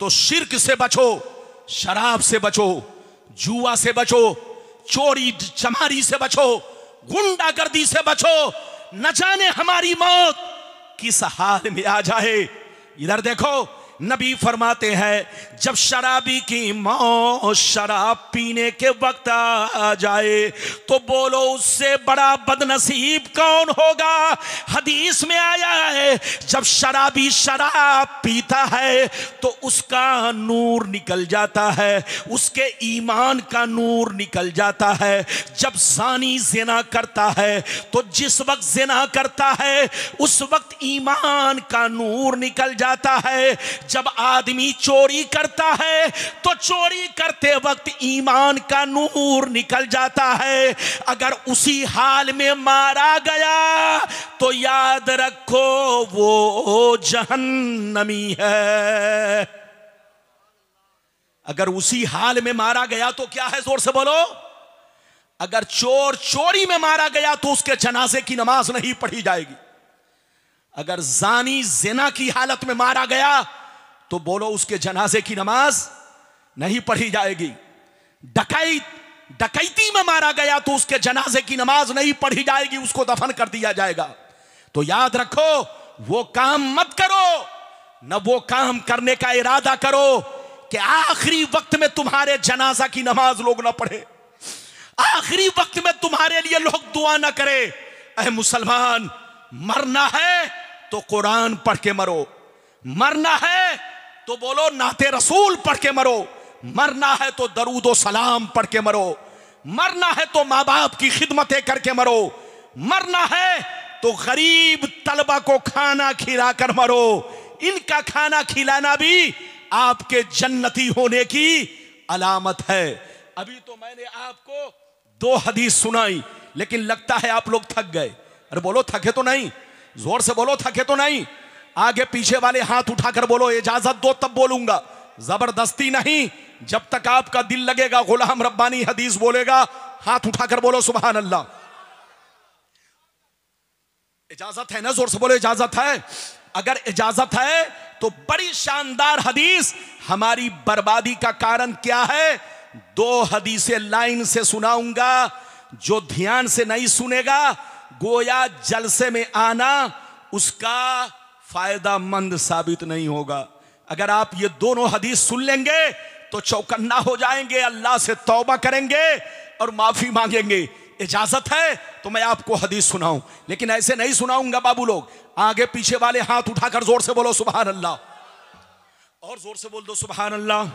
तो शिर्क से बचो, शराब से बचो, जुआ से बचो, चोरी चमारी से बचो, गुंडागर्दी से बचो। न जाने हमारी मौत किस हाल में आ जाए। इधर देखो, नबी फरमाते हैं जब शराबी की मौत शराब पीने के वक्त आ जाए तो बोलो उससे बड़ा बदनसीब कौन होगा। हदीस में आया है जब शराबी शराब पीता है तो उसका नूर निकल जाता है, उसके ईमान का नूर निकल जाता है। जब ज़ानी ज़िना करता है तो जिस वक्त ज़िना करता है उस वक्त ईमान का नूर निकल जाता है। जब आदमी चोरी करता है तो चोरी करते वक्त ईमान का नूर निकल जाता है। अगर उसी हाल में मारा गया तो याद रखो वो जहन्नमी है। अगर उसी हाल में मारा गया तो क्या है, जोर से बोलो। अगर चोर चोरी में मारा गया तो उसके जनाजे की नमाज नहीं पढ़ी जाएगी। अगर जानी जिना की हालत में मारा गया तो बोलो उसके जनाजे की नमाज नहीं पढ़ी जाएगी। डकैती में मारा गया तो उसके जनाजे की नमाज नहीं पढ़ी जाएगी, उसको दफन कर दिया जाएगा। तो याद रखो वो काम मत करो, न वो काम करने का इरादा करो कि आखिरी वक्त में तुम्हारे जनाजा की नमाज लोग ना पढ़े, आखिरी वक्त में तुम्हारे लिए लोग दुआ ना करे। ऐ मुसलमान, मरना है तो कुरान पढ़ के मरो, मरना है तो बोलो नाते रसूल पढ़ के मरो, मरना है तो दरूद व सलाम पढ़ के मरो, मरना है तो माँ बाप की खिदमतें करके मरो, मरना है तो गरीब तलबा को खाना खिलाकर मरो। इनका खाना खिलाना भी आपके जन्नती होने की अलामत है। अभी तो मैंने आपको 2 हदीस सुनाई, लेकिन लगता है आप लोग थक गए। अरे बोलो थके तो नहीं, जोर से बोलो थके तो नहीं। आगे पीछे वाले हाथ उठाकर बोलो इजाजत दो तब बोलूंगा, जबरदस्ती नहीं। जब तक आपका दिल लगेगा गुलाम रब्बानी हदीस बोलेगा, हाथ उठाकर बोलो सुभान अल्लाह। इजाजत है ना, जोर से बोलो इजाजत है। अगर इजाजत है तो बड़ी शानदार हदीस। हमारी बर्बादी का कारण क्या है, 2 हदीसें लाइन से सुनाऊंगा। जो ध्यान से नहीं सुनेगा गोया जलसे में आना उसका फायदा मंद साबित नहीं होगा। अगर आप ये दोनों हदीस सुन लेंगे तो चौकन्ना हो जाएंगे, अल्लाह से तौबा करेंगे और माफी मांगेंगे। इजाजत है तो मैं आपको हदीस सुनाऊं, लेकिन ऐसे नहीं सुनाऊंगा बाबू लोग। आगे पीछे वाले हाथ उठाकर जोर से बोलो सुभान अल्लाह, और जोर से बोल दो सुभान अल्लाह,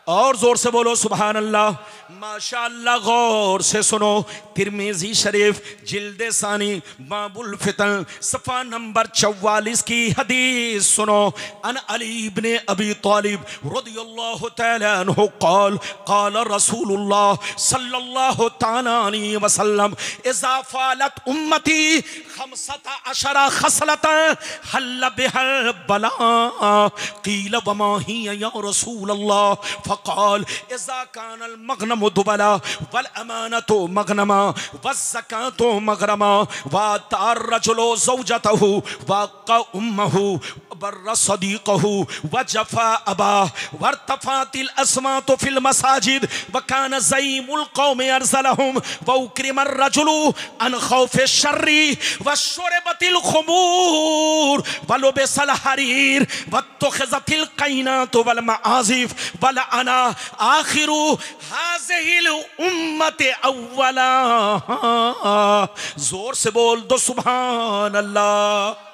और जोर से बोलो सुभान अल्लाह। माशाअल्लाह, गौर से सुनो। तिर्मिज़ी शरीफ जिल्दे सानी बाबुल फितन सफ़ा नंबर 44 की हदीस सुनो। अन अली इब्ने अबी तालिब रज़ियल्लाहु तआला अन्हु क़ाल क़ाल रसूलुल्लाह सल्लल्लाहु तआला अलैहि वसल्लम इज़ा फ़अलत उम्मती 15 खसलतन हल्ल बिहल बला क़ील वमा हिय या रसूलल्लाह फ़क़ाल इज़ा कानल मग़नमु दुबला वल अमानतु मग़नमा वज़्ज़कातु मग़रमा वअतार रजुलु ज़ौजतहु वअक़ा उम्महु बर्र सदीक़हु व जफ़ा अबा वर्तफ़ातिल अस्मातु फिल मसाजिद व कान ज़ईमुल क़ौमि अरसलहुम व उक्रिमर रजुलु अन खौफ़ि शर्रि व शुरिबतिल ख़ुमूर व लुबिसल हरीर व तुख़िज़तिल क़ैनातु वल मआज़िफ़ व लअना आखिरु हाज़िहिल उम्मति अव्वला। जोर से बोल दो सुभान अल्लाह।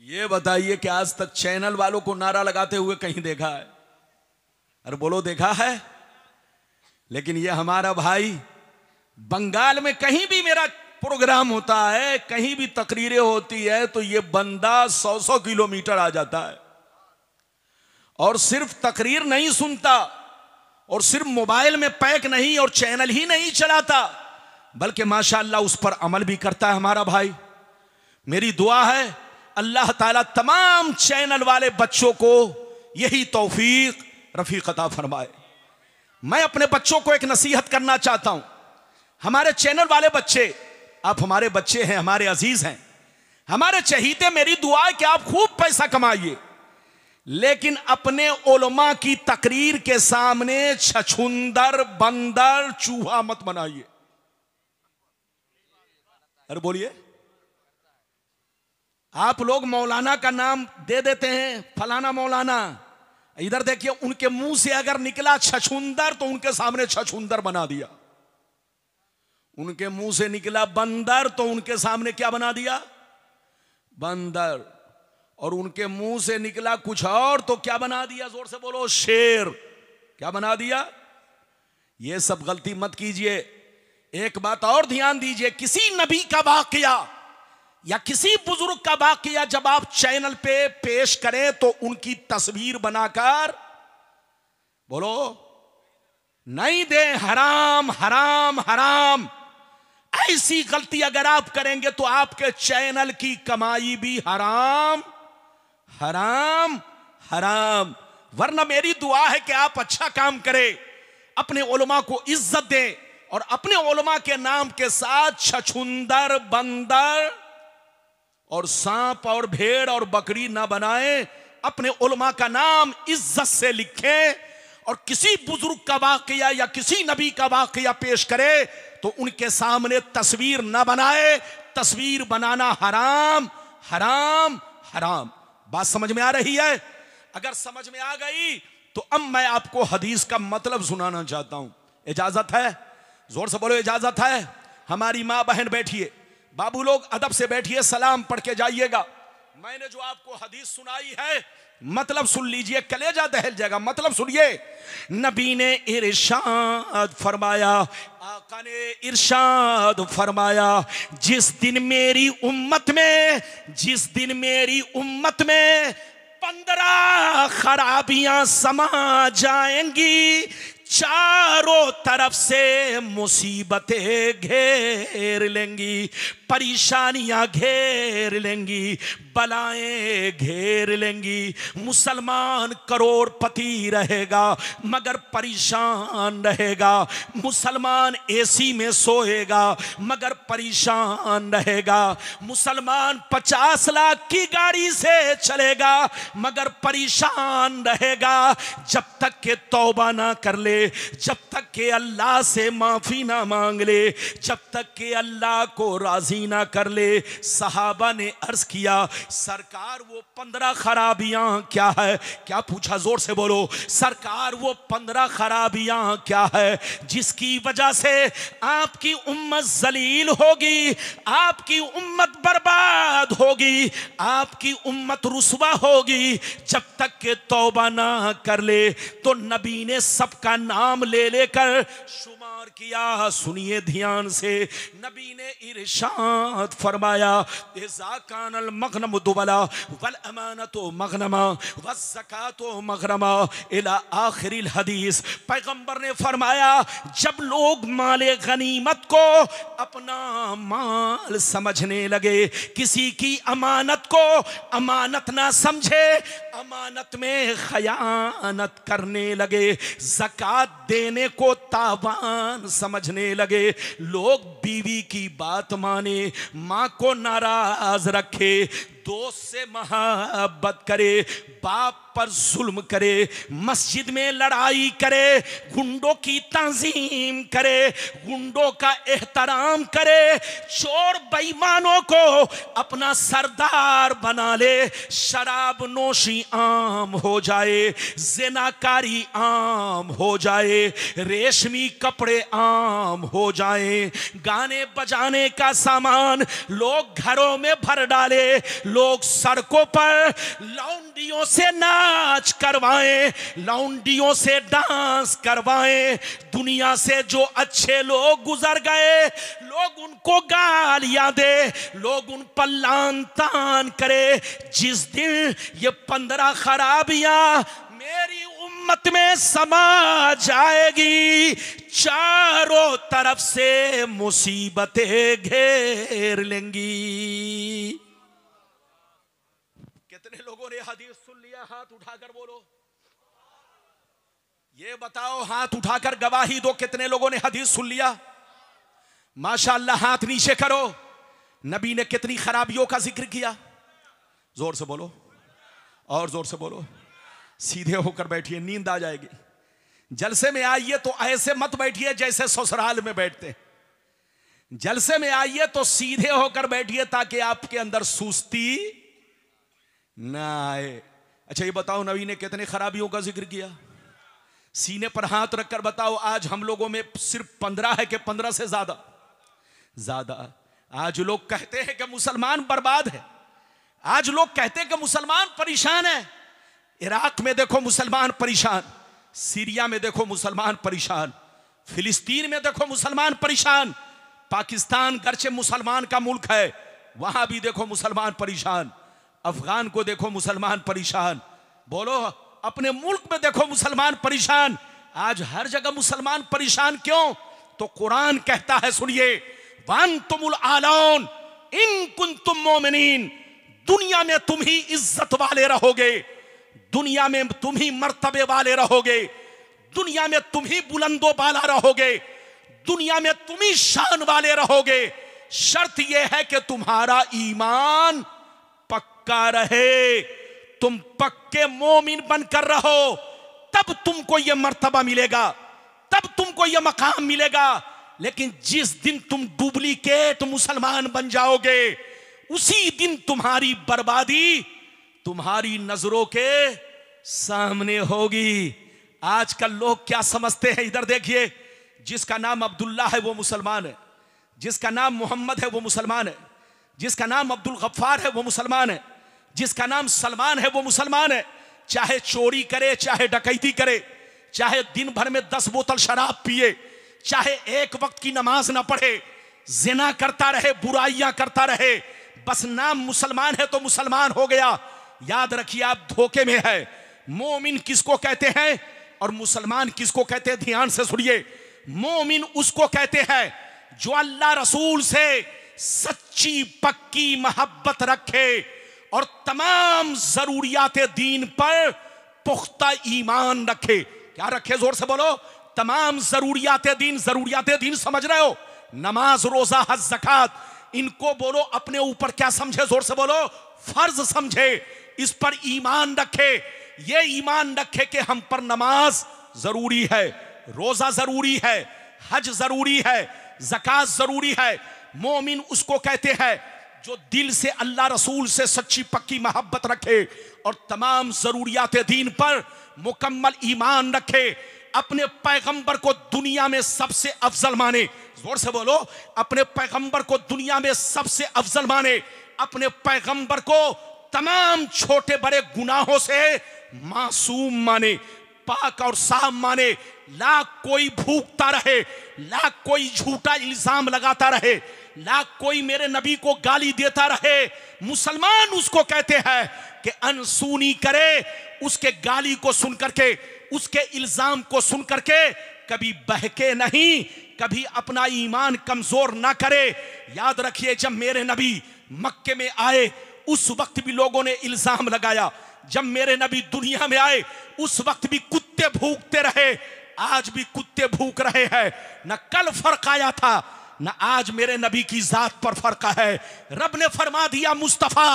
ये बताइए कि आज तक चैनल वालों को नारा लगाते हुए कहीं देखा है? अरे बोलो, देखा है? लेकिन ये हमारा भाई बंगाल में कहीं भी मेरा प्रोग्राम होता है, कहीं भी तकरीरें होती है, तो ये बंदा 100-100 किलोमीटर आ जाता है और सिर्फ तकरीर नहीं सुनता और सिर्फ मोबाइल में पैक नहीं और चैनल ही नहीं चलाता, बल्कि माशाअल्लाह उस पर अमल भी करता है हमारा भाई। मेरी दुआ है अल्लाह ताला तमाम चैनल वाले बच्चों को यही तौफीक रफीक अता फरमाए। मैं अपने बच्चों को एक नसीहत करना चाहता हूं। हमारे चैनल वाले बच्चे, आप हमारे बच्चे हैं, हमारे अजीज हैं, हमारे चहीते, मेरी दुआ है कि आप खूब पैसा कमाइए, लेकिन अपने उलमा की तकरीर के सामने छछुंदर, बंदर, चूहा मत बनाइए। अरे बोलिए, आप लोग मौलाना का नाम दे देते हैं, फलाना मौलाना। इधर देखिए, उनके मुंह से अगर निकला छछुंदर तो उनके सामने छछुंदर बना दिया, उनके मुंह से निकला बंदर तो उनके सामने क्या बना दिया? बंदर। और उनके मुंह से निकला कुछ और तो क्या बना दिया? जोर से बोलो, शेर। क्या बना दिया? ये सब गलती मत कीजिए। एक बात और ध्यान दीजिए, किसी नबी का वाकया या किसी बुजुर्ग का वाकया जब आप चैनल पे पेश करें तो उनकी तस्वीर बनाकर बोलो नहीं दे, हराम हराम हराम। ऐसी गलती अगर आप करेंगे तो आपके चैनल की कमाई भी हराम हराम हराम। वरना मेरी दुआ है कि आप अच्छा काम करें, अपने उलमा को इज्जत दें और अपने उलमा के नाम के साथ छछुंदर, बंदर और सांप और भेड़ और बकरी ना बनाएं। अपने उलमा का नाम इज्जत से लिखें और किसी बुजुर्ग का वाकया या किसी नबी का वाकया पेश करे तो उनके सामने तस्वीर ना बनाए। तस्वीर बनाना हराम हराम हराम। बात समझ में आ रही है? अगर समझ में आ गई तो अब मैं आपको हदीस का मतलब सुनाना चाहता हूं। इजाजत है? जोर से बोलो, इजाजत है? हमारी माँ बहन बैठिए, बाबू लोग अदब से बैठिए, सलाम पढ़ के जाइएगा। मैंने जो आपको हदीस सुनाई है मतलब सुन लीजिए, कलेजा दहल जाएगा। मतलब सुनिए, नबी ने इरशाद फरमाया, आका ने इरशाद फरमाया, जिस दिन मेरी उम्मत में 15 खराबियां समा जाएंगी, चारों तरफ से मुसीबतें घेर लेंगी, परेशानियां घेर लेंगी, बलाएं घेर लेंगी। मुसलमान करोड़पति रहेगा मगर परेशान रहेगा, मुसलमान एसी में सोएगा मगर परेशान रहेगा, मुसलमान 50 लाख की गाड़ी से चलेगा मगर परेशान रहेगा। जब तक के तौबा ना कर ले, जब तक के अल्लाह से माफी ना मांग ले, जब तक के अल्लाह को राजी ना कर ले। सहाबा ने अर्ज किया, सरकार वो 15 खराबियां क्या है? क्या पूछा? जोर से बोलो, सरकार वो 15 खराबियां क्या है जिसकी वजह से आपकी उम्मत जलील होगी, आपकी उम्मत बर्बाद होगी, आपकी उम्मत रुसवा होगी। जब तक के तौबा ना कर ले तो नबी ने सबका नाम ले लेकर शुमार गौर किया, सुनिए ध्यान से। नबी ने इरशाद फरमाया, इज़ा कानल मगनम दुबला वल अमानतु मगनमा वज़्ज़कातु मगरमा इला आखिरिल हदीस। पैगंबर ने फरमाया, जब लोग माले गनीमत को अपना माल समझने लगे, किसी की अमानत को अमानत ना समझे, अमानत में खयानत करने लगे, ज़कात देने को तावान समझने लगे, लोग बीवी की बात माने, माँ को नाराज रखे, दोस्त से मोहब्बत करे, बाप पर जुल्म करे, मस्जिद में लड़ाई करे, गुंडों की तंजीम करे, गुंडों का एहतराम करे, चोर बेईमानों को अपना सरदार बना ले, शराब नोशी आम हो जाए, ज़िनाकारी आम हो जाए, रेशमी कपड़े आम हो जाए, गाने बजाने का सामान लोग घरों में भर डाले, लोग सड़कों पर लौंडियों से नाच करवाएं, लौंडियों से डांस करवाएं, दुनिया से जो अच्छे लोग गुजर गए लोग उनको गालियां दे, लोग उन पर लान तान करे। जिस दिन ये 15 खराबियां मेरी उम्मत में समा जाएगी, चारों तरफ से मुसीबतें घेर लेंगी। कितने लोगों ने हदीस सुन लिया? हाथ उठाकर बोलो। ये बताओ, हाथ उठाकर गवाही दो, कितने लोगों ने हदीस सुन लिया? माशाअल्लाह, हाथ नीचे करो। नबी ने कितनी खराबियों का जिक्र किया? जोर से बोलो, और जोर से बोलो। सीधे होकर बैठिए, नींद आ जाएगी। जलसे में आइए तो ऐसे मत बैठिए जैसे ससुराल में बैठते। जलसे में आइए तो सीधे होकर बैठिए ताकि आपके अंदर सुस्ती ना आए। अच्छा ये बताओ, नबी ने कितने खराबियों का जिक्र किया? सीने पर हाथ रखकर बताओ, आज हम लोगों में सिर्फ 15 है कि 15 से ज्यादा? ज्यादा। आज लोग कहते हैं कि मुसलमान बर्बाद है, आज लोग कहते हैं कि मुसलमान परेशान है। इराक में देखो मुसलमान परेशान, सीरिया में देखो मुसलमान परेशान, फिलिस्तीन में देखो मुसलमान परेशान, पाकिस्तान गर्चे मुसलमान का मुल्क है वहां भी देखो मुसलमान परेशान, अफगान को देखो मुसलमान परेशान, बोलो अपने मुल्क में देखो मुसलमान परेशान। आज हर जगह मुसलमान परेशान क्यों? तो कुरान कहता है, सुनिए, वअंतुमुल आलौन इन कुंतुम मोमिनीन, दुनिया में तुम ही इज्जत वाले रहोगे, दुनिया में तुम ही मर्तबे वाले रहोगे, दुनिया में तुम ही बुलंदो बाला रहोगे, दुनिया में तुम ही शान वाले रहोगे। शर्त यह है कि तुम्हारा ईमान पक्का रहे, तुम पक्के मोमिन बनकर रहो, तब तुमको यह मर्तबा मिलेगा, तब तुमको यह मकाम मिलेगा। लेकिन जिस दिन तुम डुप्लीकेट मुसलमान बन जाओगे, उसी दिन तुम्हारी बर्बादी तुम्हारी नजरों के सामने होगी। आजकल लोग क्या समझते हैं? इधर देखिए, जिसका नाम अब्दुल्ला है वो मुसलमान है, जिसका नाम मोहम्मद है वो मुसलमान है, जिसका नाम अब्दुल गफ्फार है वो मुसलमान है, जिसका नाम सलमान है वो मुसलमान है। चाहे चोरी करे, चाहे डकैती करे, चाहे दिन भर में 10 बोतल शराब पिए, चाहे एक वक्त की नमाज ना पढ़े, जिना करता रहे, बुराइयां करता रहे, बस नाम मुसलमान है तो मुसलमान हो गया। याद रखिए, आप धोखे में है। मोमिन किसको कहते हैं और मुसलमान किसको कहते हैं? ध्यान से सुनिए। मोमिन उसको कहते हैं जो अल्लाह रसूल से सच्ची पक्की मोहब्बत रखे और तमाम जरूरियात दीन पर पुख्ता ईमान रखे। क्या रखे? जोर से बोलो। तमाम जरूरियात दीन। जरूरियात दीन समझ रहे हो? नमाज, रोजा, हज, ज़कात, इनको बोलो अपने ऊपर क्या समझे? जोर से बोलो, फर्ज समझे, इस पर ईमान रखे। ये ईमान रखे कि हम पर नमाज जरूरी है, रोजा जरूरी है, हज जरूरी है, ज़कात जरूरी है। मोमिन उसको कहते हैं जो दिल से अल्लाह रसूल से सच्ची पक्की मोहब्बत रखे और तमाम जरूरियात दीन पर मुकम्मल ईमान रखे, अपने पैगंबर को दुनिया में सबसे अफजल माने। जोर से बोलो, अपने पैगंबर को दुनिया में सबसे अफजल माने, अपने पैगंबर को तमाम छोटे बड़े गुनाहों से मासूम माने, पाक और साफ माने, लाख कोई भूखता रहे, लाख कोई झूठा इल्जाम लगाता रहे, लाख कोई मेरे नबी को गाली देता रहे, मुसलमान उसको कहते हैं कि अनसुनी करे, उसके गाली को सुन करके, उसके इल्जाम को सुन करके कभी बहके नहीं, कभी अपना ईमान कमजोर ना करे। याद रखिए, जब मेरे नबी मक्के में आए उस वक्त भी लोगों ने इल्जाम लगाया, जब मेरे नबी दुनिया में आए उस वक्त भी कुत्ते भूखते रहे, आज भी कुत्ते भूख रहे हैं। न कल फर्क आया था, न आज मेरे नबी की जात पर फर्क है। रब ने फरमा दिया मुस्तफा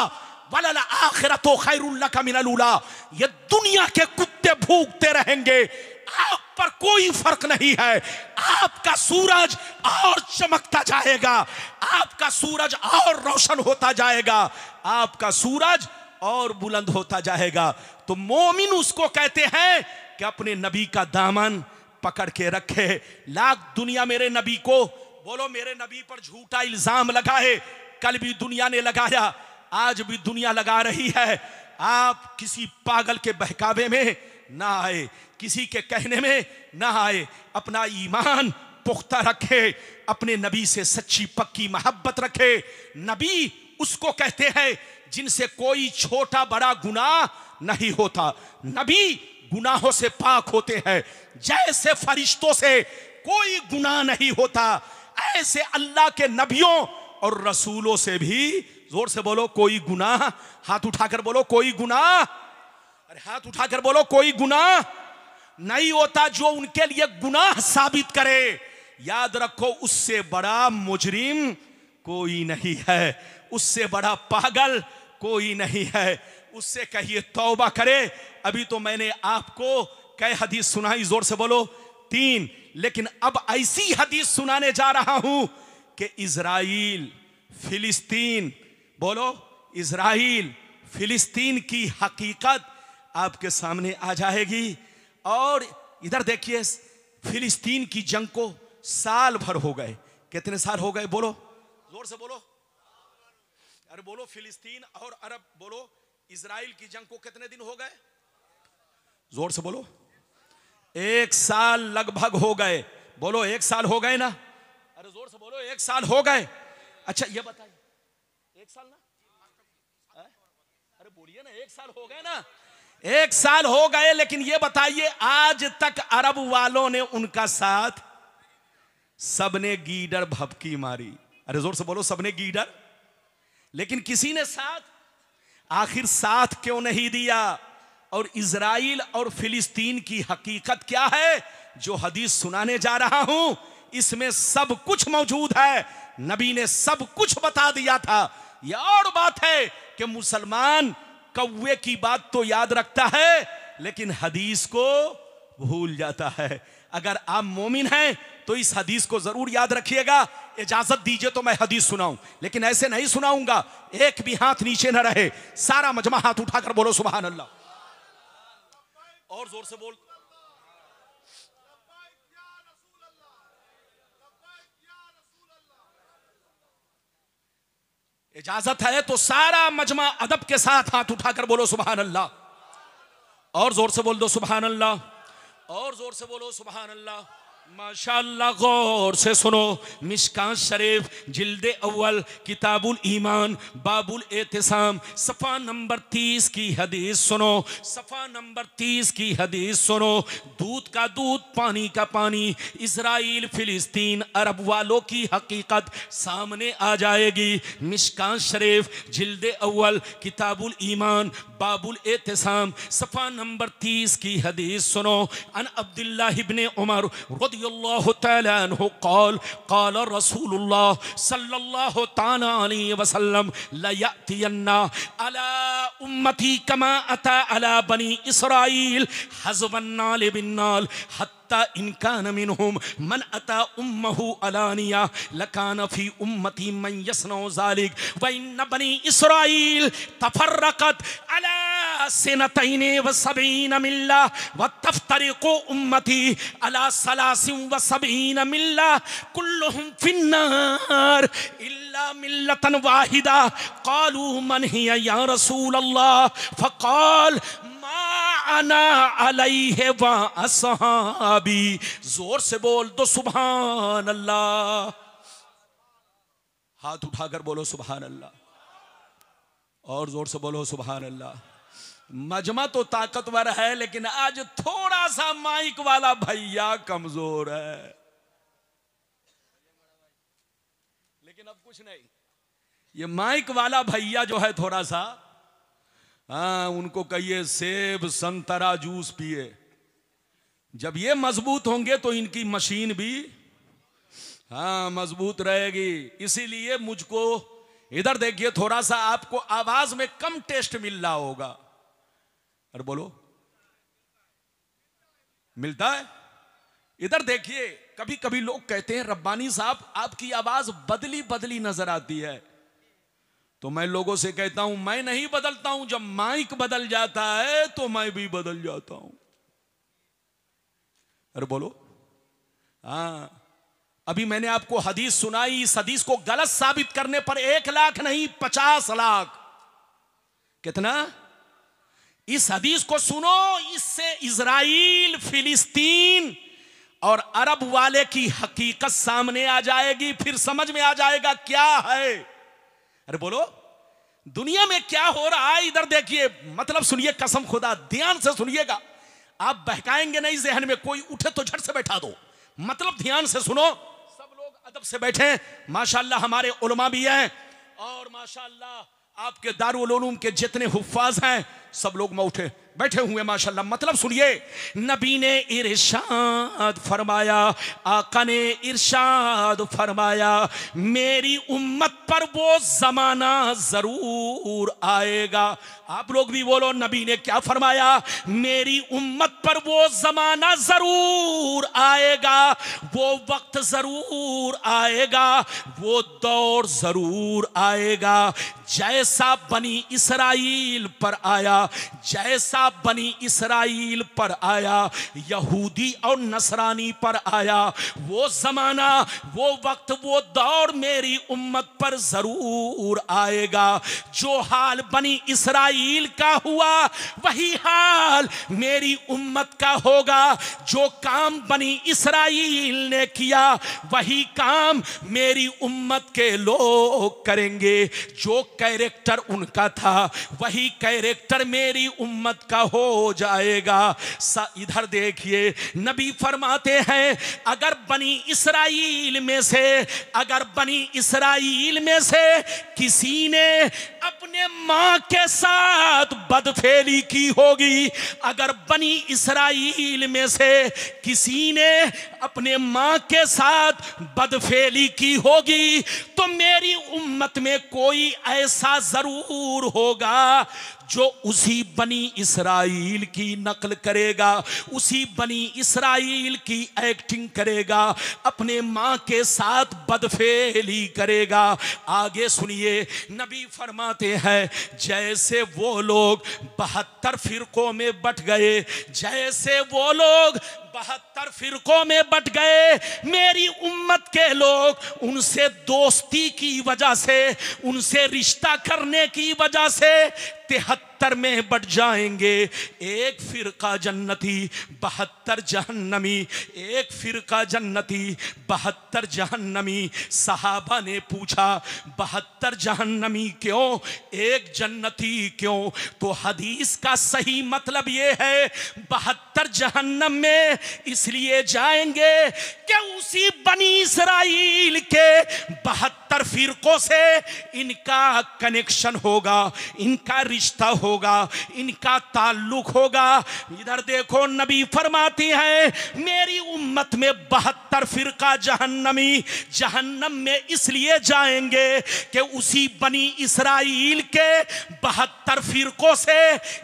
वलल आखिरतु खैरुल लका मिनल उला, ये दुनिया के कुत्ते भूखते रहेंगे, आप पर कोई फर्क नहीं है। आपका सूरज और चमकता जाएगा, आपका सूरज और रोशन होता जाएगा, आपका सूरज और बुलंद होता जाएगा। तो मोमिन उसको कहते हैं कि अपने नबी का दामन पकड़ के रखे। लाख दुनिया मेरे नबी को बोलो, मेरे नबी पर झूठा इल्जाम लगाए, कल भी दुनिया ने लगाया, आज भी दुनिया लगा रही है। आप किसी पागल के बहकावे में ना आए, किसी के कहने में ना आए, अपना ईमान पुख्ता रखे, अपने नबी से सच्ची पक्की मोहब्बत रखे। नबी उसको कहते हैं जिनसे कोई छोटा बड़ा गुनाह नहीं होता, नबी गुनाहों से पाक होते हैं, जैसे फरिश्तों से कोई गुनाह नहीं होता, ऐसे अल्लाह के नबियों और रसूलों से भी, जोर से बोलो कोई गुनाह, हाथ उठाकर बोलो कोई गुनाह, अरे हाथ उठाकर बोलो कोई गुनाह नहीं होता जो उनके लिए गुनाह साबित करे। याद रखो, उससे बड़ा मुजरिम कोई नहीं है, उससे बड़ा पागल कोई नहीं है। उससे कहिए तौबा करे। अभी तो मैंने आपको कई हदीस सुनाई, जोर से बोलो 3, लेकिन अब ऐसी हदीस सुनाने जा रहा हूं कि इजराइल फिलिस्तीन, बोलो इजराइल फिलिस्तीन की हकीकत आपके सामने आ जाएगी। और इधर देखिए, फिलिस्तीन की जंग को साल भर हो गए। कितने साल हो गए? बोलो जोर से बोलो, अरे बोलो, फिलिस्तीन और अरब, बोलो इजराइल की जंग को कितने दिन हो गए? जोर से बोलो, 1 साल लगभग हो गए। बोलो 1 साल हो गए ना, अरे जोर से बोलो 1 साल हो गए। अच्छा ये बताइए, 1 साल ना, अरे बोलिए ना, 1 साल हो गए ना, 1 साल हो गए। लेकिन ये बताइए, आज तक अरब वालों ने उनका साथ, सबने गीडर भभकी मारी, अरे जोर से बोलो, सबने गीडर, लेकिन किसी ने साथ, आखिर साथ क्यों नहीं दिया? और इजराइल और फिलिस्तीन की हकीकत क्या है जो हदीस सुनाने जा रहा हूं, इसमें सब कुछ मौजूद है। नबी ने सब कुछ बता दिया था। यह और बात है कि मुसलमान कौवे की बात तो याद रखता है, लेकिन हदीस को भूल जाता है। अगर आप मोमिन हैं तो इस हदीस को जरूर याद रखिएगा। इजाजत दीजिए तो मैं हदीस सुनाऊं, लेकिन ऐसे नहीं सुनाऊंगा, एक भी हाथ नीचे न रहे, सारा मजमा हाथ उठाकर बोलो सुभान अल्लाह, और जोर से बोल। इजाजत है तो सारा मजमा अदब के साथ हाथ उठाकर बोलो सुभान अल्लाह, और जोर से बोल दो सुभान अल्लाह, और जोर से बोलो सुभान अल्लाह। माशाअल्लाह, गौर से सुनो। मिशकात शरीफ जिल्दे अव्वल किताबुल ईमान बाबुल एतिसाम सफ़ा नंबर 30 की हदीस सुनो, सफ़ा नंबर 30 की हदीस सुनो। दूध का दूध, पानी का पानी, इजराइल फिलिस्तीन अरब वालों की हकीकत सामने आ जाएगी। मिशकात शरीफ जिल्दे अव्वल किताबुल ईमान बाबुल एतिसाम सफ़ा नंबर 30 की हदीस सुनो। अन अब्दुल्लाह इब्ने उमर रज़ियल्लाहु तआला अन्हु क़ाल क़ाल रसूलुल्लाह सल्लल्लाहु तआला अलैहि वसल्लम ला यअतियन्ना अला उम्मती कमा अता अला बनी इसराइल हज़वन नाल बिन नाल इन कान मिनहुम मन अता उम्महु अलानिया लकान फी उम्मती मन यसनौ ज़ालिक व इन बनी इसराइल तफर्रकत अला सनतैन व सबईन मिल्ला व तफ्तरिकु उम्मती अला सलासिन व सबईन मिल्ला कुल्लुहुम फिन्नार इल्ला मिल्लतन वाहिदा क़ालू मन हिया या रसूल अल्लाह फ़क़ाल अना अलैहि व अस्हाबी। जोर से बोल दो सुभान अल्लाह। हाथ उठाकर बोलो सुभान अल्लाह, और जोर से बोलो सुभान अल्लाह। मजमा तो ताकतवर है, लेकिन आज थोड़ा सा माइक वाला भैया कमजोर है। लेकिन अब कुछ नहीं, ये माइक वाला भैया जो है थोड़ा सा, हाँ, उनको कहिए सेब संतरा जूस पिए। जब ये मजबूत होंगे तो इनकी मशीन भी हाँ मजबूत रहेगी। इसीलिए मुझको इधर देखिए, थोड़ा सा आपको आवाज में कम टेस्ट मिल रहा होगा। अरे बोलो, मिलता है? इधर देखिए, कभी कभी लोग कहते हैं रब्बानी साहब आपकी आवाज बदली बदली नजर आती है। तो मैं लोगों से कहता हूं मैं नहीं बदलता हूं, जब माइक बदल जाता है तो मैं भी बदल जाता हूं। अरे बोलो, हाँ। अभी मैंने आपको हदीस सुनाई, इस हदीस को गलत साबित करने पर 1 लाख नहीं 50 लाख। कितना? इस हदीस को सुनो, इससे इजराइल, फिलिस्तीन और अरब वाले की हकीकत सामने आ जाएगी। फिर समझ में आ जाएगा क्या है। अरे बोलो, दुनिया में क्या हो रहा है। इधर देखिए, मतलब सुनिए, कसम खुदा ध्यान से सुनिएगा। आप बहकाएंगे नहीं जहन में, कोई उठे तो झट से बैठा दो। मतलब ध्यान से सुनो, सब लोग अदब से बैठे। माशाल्लाह हमारे उलमा भी हैं, और माशाल्लाह आपके दारुल उलूम के जितने हुफ्फाज हैं सब लोग उठे बैठे हुए माशाल्लाह। मतलब सुनिए, नबी ने इरशाद फरमाया, आका ने इरशाद फरमाया, मेरी उम्मत पर वो जमाना जरूर आएगा। आप लोग भी बोलो, नबी ने क्या फरमाया? मेरी उम्मत पर वो जमाना जरूर आएगा, वो वक्त जरूर आएगा, वो दौर जरूर आएगा, जैसा बनी इसराइल पर आया, जैसा बनी इसराइल पर आया, यहूदी और नसरानी पर आया। वो जमाना, वो वक्त, वो दौर मेरी उम्मत पर जरूर आएगा। जो हाल बनी इसराइल का हुआ वही हाल मेरी उम्मत का होगा। जो काम बनी इसराइल ने किया वही काम मेरी उम्मत के लोग करेंगे। जो कैरेक्टर उनका था वही कैरेक्टर मेरी उम्मत का हो जाएगा। इधर देखिए, नबी फरमाते हैं, अगर बनी इसराइल में से, अगर बनी इसराइल में से किसी ने अपने मां के साथ बदफेली की होगी, अगर बनी इसराइल में से किसी ने अपने मां के साथ बदफेली की होगी, तो मेरी उम्मत में कोई ऐसा जरूर होगा जो उसी बनी इसराइल की नकल करेगा, उसी बनी इसराइल की एक्टिंग करेगा, अपने मां के साथ बदफेली करेगा। आगे सुनिए, नबी फरमाते हैं, जैसे वो लोग 72 फिरकों में बट गए, जैसे वो लोग 72 फिरकों में बट गए, मेरी उम्मत के लोग उनसे दोस्ती की वजह से, उनसे रिश्ता करने की वजह से 73 में बट जाएंगे। एक फिरका जन्नती 72 जहन्नमी, एक फिरका जन्नती 72 जहन्नमी। सहाबा ने पूछा 72 जहन्नमी क्यों, एक जन्नती क्यों? तो हदीस का सही मतलब ये है, 72 जहन्नम में इसलिए जाएंगे कि उसी बनी इसराइल के 72 फिरकों से इनका कनेक्शन होगा, इनका रिश्ता होगा, इनका ताल्लुक होगा। इधर देखो, नबी फरमाती है, मेरी उम्मत में 72 फिरका जहन्नमी जहन्नम में इसलिए जाएंगे कि उसी बनी इसराइल के 72 फिरकों से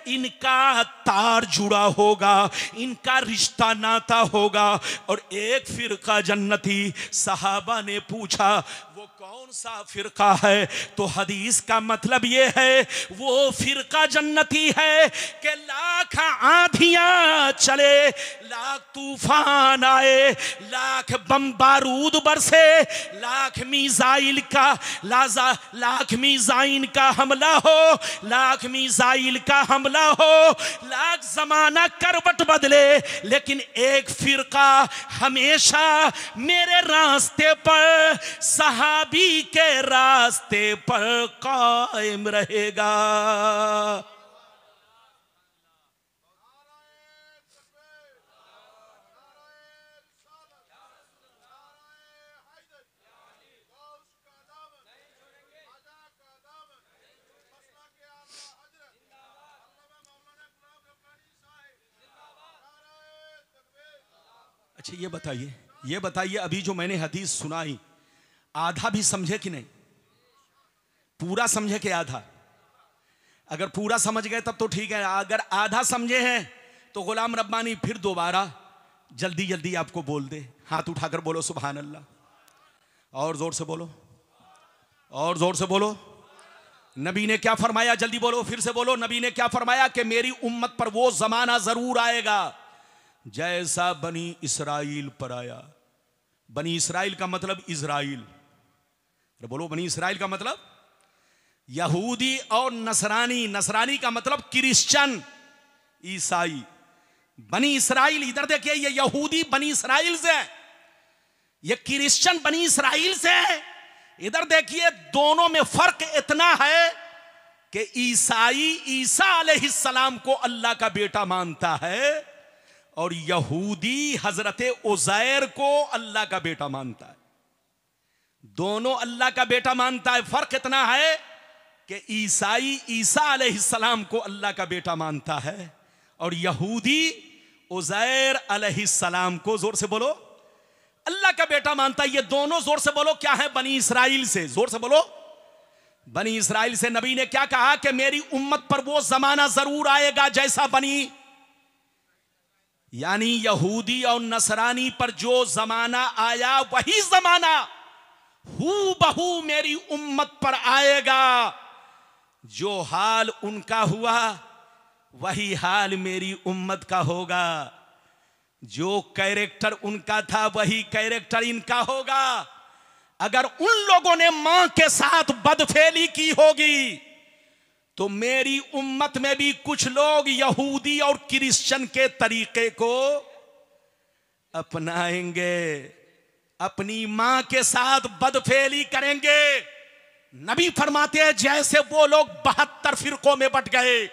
इनका तार जुड़ा होगा, इनका रिश्ता नाता होगा। और एक फिरका जन्नती। सहाबा ने पूछा वो कौन सा फिरका है? तो हदीस का मतलब यह है वो फिरका जन्नती है कि लाख आंधियां चले, लाख तूफान आए, लाख बम बारूद बरसे, लाख मीज़ाइल का हमला हो, लाख मीज़ाइल का हमला हो, लाख जमाना करवट बदले, लेकिन एक फिरका हमेशा मेरे रास्ते पर, सहाबी के रास्ते पर कायम रहेगा। अच्छा ये बताइए अभी जो मैंने हदीस सुनाई आधा भी समझे कि नहीं? पूरा समझे कि आधा? अगर पूरा समझ गए तब तो ठीक है, अगर आधा समझे हैं तो गुलाम रब्बानी फिर दोबारा जल्दी जल्दी आपको बोल दे। हाथ उठाकर बोलो सुभान अल्लाह, और जोर से बोलो, और जोर से बोलो। नबी ने क्या फरमाया? जल्दी बोलो, फिर से बोलो। नबी ने क्या फरमाया? कि मेरी उम्मत पर वो जमाना जरूर आएगा जैसा बनी इसराइल पर आया। बनी इसराइल का मतलब इजराइल। अरे बोलो, बनी इसराइल का मतलब यहूदी और नसरानी। नसरानी का मतलब क्रिश्चियन, ईसाई। बनी इसराइल, इधर देखिए, ये यहूदी बनी इसराइल से है, ये क्रिश्चियन बनी इसराइल से है। इधर देखिए, दोनों में फर्क इतना है कि ईसाई ईसा अलैहिस्सलाम को अल्लाह का बेटा मानता है और यहूदी हजरत उज़ैर को अल्लाह का बेटा मानता है। दोनों अल्लाह का बेटा मानता है। फर्क इतना है कि ईसाई ईसा अलैहिस्सलाम को अल्लाह का बेटा मानता है और यहूदी उज़ैर अलैहिस्सलाम को, जोर से बोलो, अल्लाह का बेटा मानता है। ये दोनों, जोर से बोलो, क्या है? बनी इसराइल से। जोर से बोलो, बनी इसराइल से। नबी ने क्या कहा? कि मेरी उम्मत पर वो जमाना जरूर आएगा जैसा बनी, यानी यहूदी और नसरानी पर जो जमाना आया वही जमाना हू बहू मेरी उम्मत पर आएगा। जो हाल उनका हुआ वही हाल मेरी उम्मत का होगा। जो कैरेक्टर उनका था वही कैरेक्टर इनका होगा। अगर उन लोगों ने मां के साथ बदफेली की होगी तो मेरी उम्मत में भी कुछ लोग यहूदी और क्रिश्चियन के तरीके को अपनाएंगे, अपनी मां के साथ बदफेली करेंगे। नबी फरमाते हैं जैसे वो लोग 72 फिरकों में बट गए,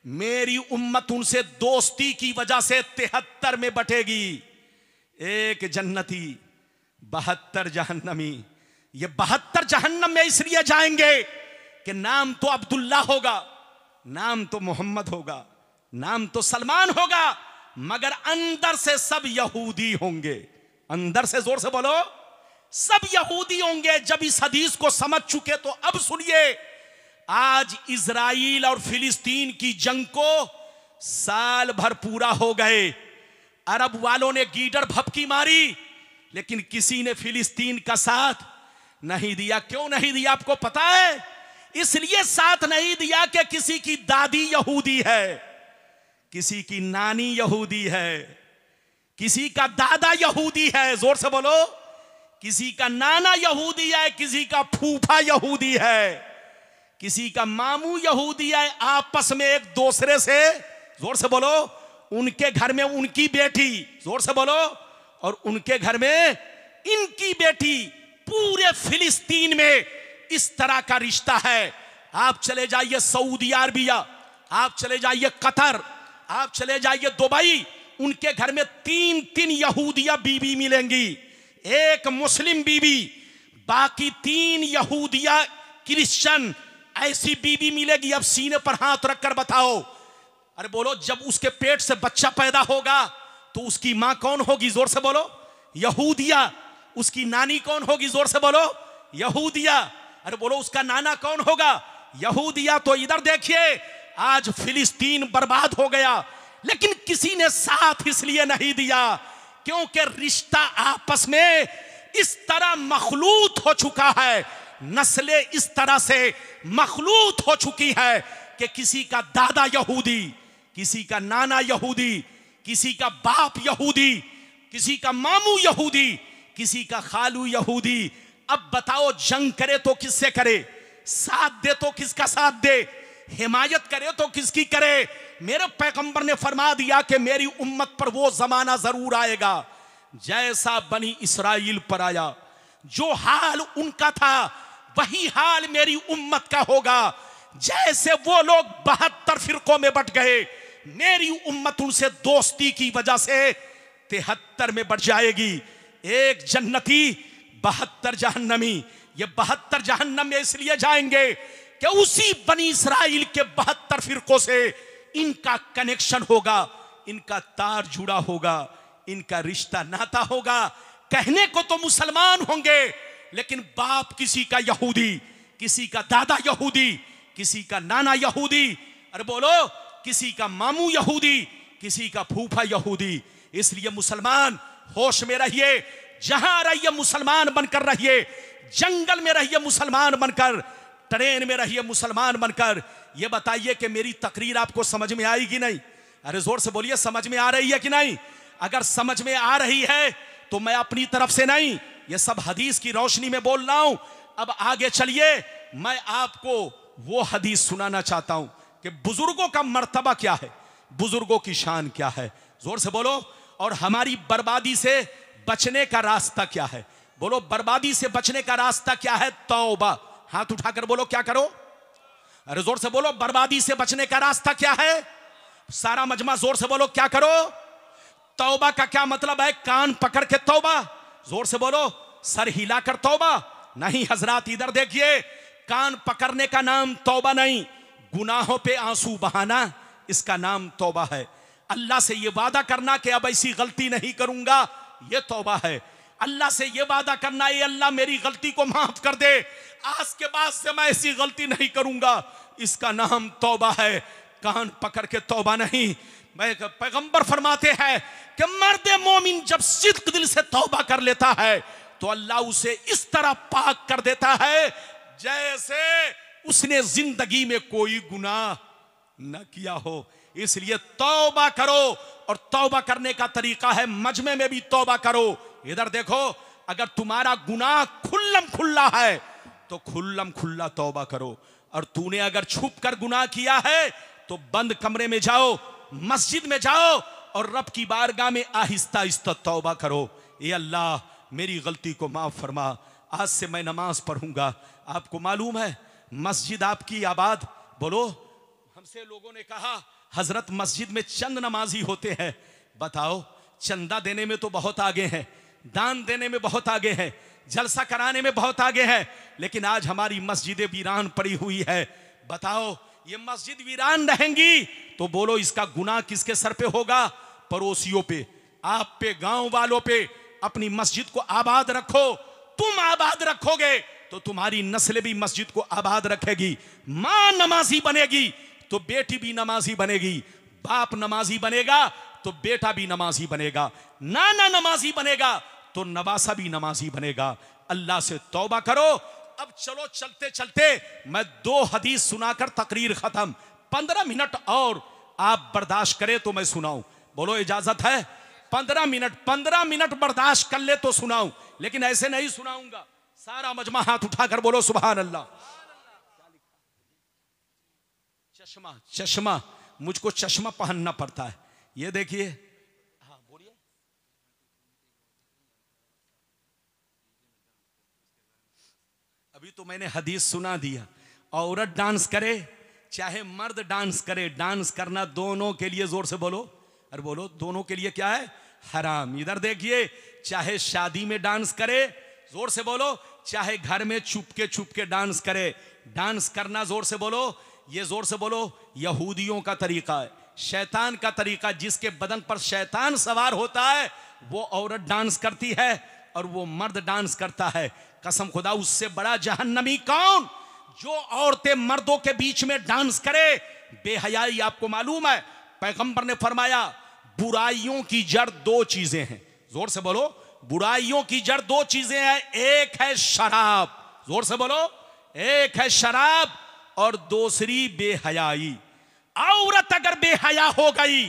मेरी उम्मत उनसे दोस्ती की वजह से 73 में बटेगी। एक जन्नती 72 जहन्नमी। ये 72 जहन्नम में इसलिए जाएंगे कि नाम तो अब्दुल्ला होगा, नाम तो मोहम्मद होगा, नाम तो सलमान होगा, मगर अंदर से सब यहूदी होंगे। अंदर से, जोर से बोलो, सब यहूदी होंगे। जब इस हदीस को समझ चुके तो अब सुनिए, आज इजराइल और फिलिस्तीन की जंग को साल भर पूरा हो गए। अरब वालों ने गीदड़ भपकी मारी, लेकिन किसी ने फिलिस्तीन का साथ नहीं दिया। क्यों नहीं दिया आपको पता है? इसलिए साथ नहीं दिया कि किसी की दादी यहूदी है, किसी की नानी यहूदी है, किसी का दादा यहूदी है, जोर से बोलो, किसी का नाना यहूदी है, किसी का फूफा यहूदी है, किसी का मामू यहूदी है। आपस में एक दूसरे से, जोर से बोलो, उनके घर में उनकी बेटी, जोर से बोलो, और उनके घर में इनकी बेटी। पूरे फिलिस्तीन में इस तरह का रिश्ता है। आप चले जाइए सऊदी अरबिया, आप चले जाइए कतर, आप चले जाइए दुबई, उनके घर में 3-3 यहूदिया बीबी मिलेंगी, एक मुस्लिम बीबी, बाकी 3 यहूदिया क्रिश्चियन, ऐसी बीबी मिलेगी। अब सीने पर हाथ रखकर बताओ, अरे बोलो, जब उसके पेट से बच्चा पैदा होगा तो उसकी मां कौन होगी? जोर से बोलो, यहूदिया। उसकी नानी कौन होगी? जोर से बोलो, यहूदिया। अरे बोलो, उसका नाना कौन होगा? यहूदिया। तो इधर देखिए, आज फिलिस्तीन बर्बाद हो गया, लेकिन किसी ने साथ इसलिए नहीं दिया क्योंकि रिश्ता आपस में इस तरह मखलूत हो चुका है, नस्लें इस तरह से मखलूत हो चुकी है कि किसी का दादा यहूदी, किसी का नाना यहूदी, किसी का बाप यहूदी, किसी का मामू यहूदी, किसी का खालू यहूदी। अब बताओ, जंग करे तो किससे करे, साथ दे तो किसका साथ दे, हिमायत करे तो किसकी करे। मेरे पैगंबर ने फरमा दिया कि मेरी उम्मत पर वो जमाना जरूर आएगा जैसा बनी इसराइल पर आया। जो हाल उनका था वही हाल मेरी उम्मत का होगा। जैसे वो लोग 72 फिरकों में बट गए, मेरी उम्मत उनसे दोस्ती की वजह से 73 में बढ़ जाएगी। एक जन्नती 72 जहन्नमी। ये 72 जहन्नम में इसलिए जाएंगे कि उसी बनी इसराइल के 72 फिरकों से इनका कनेक्शन होगा, इनका तार जुड़ा होगा, इनका रिश्ता नाता होगा। कहने को तो मुसलमान होंगे, लेकिन बाप किसी का यहूदी, किसी का दादा यहूदी, किसी का नाना यहूदी, अरे बोलो किसी का मामू यहूदी, किसी का फूफा यहूदी। इसलिए मुसलमान होश में रहिए, जहां रहिए मुसलमान बनकर रहिए, जंगल में रहिए मुसलमान बनकर, ट्रेन में रहिए मुसलमान बनकर। यह बताइए कि मेरी तकरीर आपको समझ में आई कि नहीं? अरे जोर से बोलिए, समझ में आ रही है कि नहीं? अगर समझ में आ रही है तो मैं अपनी तरफ से नहीं, यह सब हदीस की रोशनी में बोल रहा हूं। अब आगे चलिए, मैं आपको वो हदीस सुनाना चाहता हूं कि बुजुर्गों का मर्तबा क्या है, बुजुर्गों की शान क्या है। जोर से बोलो। और हमारी बर्बादी से बचने का रास्ता क्या है? बोलो, बर्बादी से बचने का रास्ता क्या है? तौबा। हाथ उठाकर बोलो, क्या करो? अरे जोर से बोलो, बर्बादी से बचने का रास्ता क्या है? सारा मजमा जोर से बोलो, क्या करो? तौबा का क्या मतलब है? कान पकड़ के तौबा। जोर से बोलो, सर हिलाकर तौबा नहीं। हजरात इधर देखिए, कान पकड़ने का नाम तौबा नहीं, गुनाहों पे आंसू बहाना इसका नाम तौबा है। अल्लाह से ये वादा करना कि अब ऐसी गलती नहीं करूंगा, ये तौबा है। अल्लाह से ये वादा करना, ये अल्लाह मेरी गलती को माफ कर दे, आज के बाद से मैं ऐसी गलती नहीं करूंगा, इसका नाम तौबा है। कान पकड़ के तौबा नहीं। पैगंबर फरमाते हैं कि मर्द मोमिन जब सिद्क दिल से तौबा कर लेता है तो अल्लाह उसे इस तरह पाक कर देता है जैसे उसने जिंदगी में कोई गुनाह न किया हो। इसलिए तौबा करो, और तौबा करने का तरीका है मजमे में भी तौबा करो। इधर देखो, अगर तुम्हारा गुनाह खुल्लम खुल्ला है तो खुल्लम खुल्ला तौबा करो, और तूने अगर छुप कर गुनाह किया है तो बंद कमरे में जाओ, मस्जिद में जाओ और रब की बारगाह में आहिस्ता आहिस्ता तौबा करो। ये अल्लाह मेरी गलती को माफ फरमा, आज से मैं नमाज पढ़ूंगा। आपको मालूम है मस्जिद आपकी आबाद, बोलो। हमसे लोगों ने कहा हजरत मस्जिद में चंद नमाजी होते हैं। बताओ, चंदा देने में तो बहुत आगे हैं, दान देने में बहुत आगे हैं, जलसा कराने में बहुत आगे है, लेकिन आज हमारी मस्जिदें वीरान पड़ी हुई है। बताओ, ये मस्जिद वीरान रहेंगी तो बोलो इसका गुनाह किसके सर पे होगा? पड़ोसियों पे, आप पे, गांव वालों पे। अपनी मस्जिद को आबाद रखो, तुम आबाद रखोगे तो तुम्हारी नस्ल भी मस्जिद को आबाद रखेगी। मां नमाजी बनेगी तो बेटी भी नमाजी बनेगी, बाप नमाजी बनेगा तो बेटा भी नमाजी बनेगा, नाना नमाजी बनेगा तो नवासा भी नमाजी बनेगा। अल्लाह से तौबा करो। अब चलो, चलते चलते मैं 2 हदीस सुनाकर तकरीर खत्म। 15 मिनट और आप बर्दाश्त करें तो मैं सुनाऊं। बोलो, इजाजत है? 15 मिनट बर्दाश्त कर ले तो सुनाऊं, लेकिन ऐसे नहीं सुनाऊंगा। सारा मजमा हाथ उठाकर बोलो सुभान अल्लाह। चश्मा, चश्मा, मुझको चश्मा पहनना पड़ता है। ये देखिए, हाँ बोलिए। अभी तो मैंने हदीस सुना दिया, औरत डांस करे चाहे मर्द डांस करे, डांस करना दोनों के लिए, जोर से बोलो, अरे बोलो, दोनों के लिए क्या है? हराम। इधर देखिए, चाहे शादी में डांस करे, जोर से बोलो, चाहे घर में चुपके डांस करे, डांस करना, जोर से बोलो, ये जोर से बोलो, यहूदियों का तरीका है, शैतान का तरीका। जिसके बदन पर शैतान सवार होता है वो औरत डांस करती है और वो मर्द डांस करता है। कसम खुदा, उससे बड़ा जहन्नमी कौन? जो औरतें मर्दों के बीच में डांस करे। बेहयाई। आपको मालूम है पैगंबर ने फरमाया बुराइयों की जड़ 2 चीजें हैं। जोर से बोलो, बुराइयों की जड़ दो चीजें हैं, एक है शराब, जोर से बोलो, एक है शराब और दूसरी बेहयाई। औरत अगर बेहया हो गई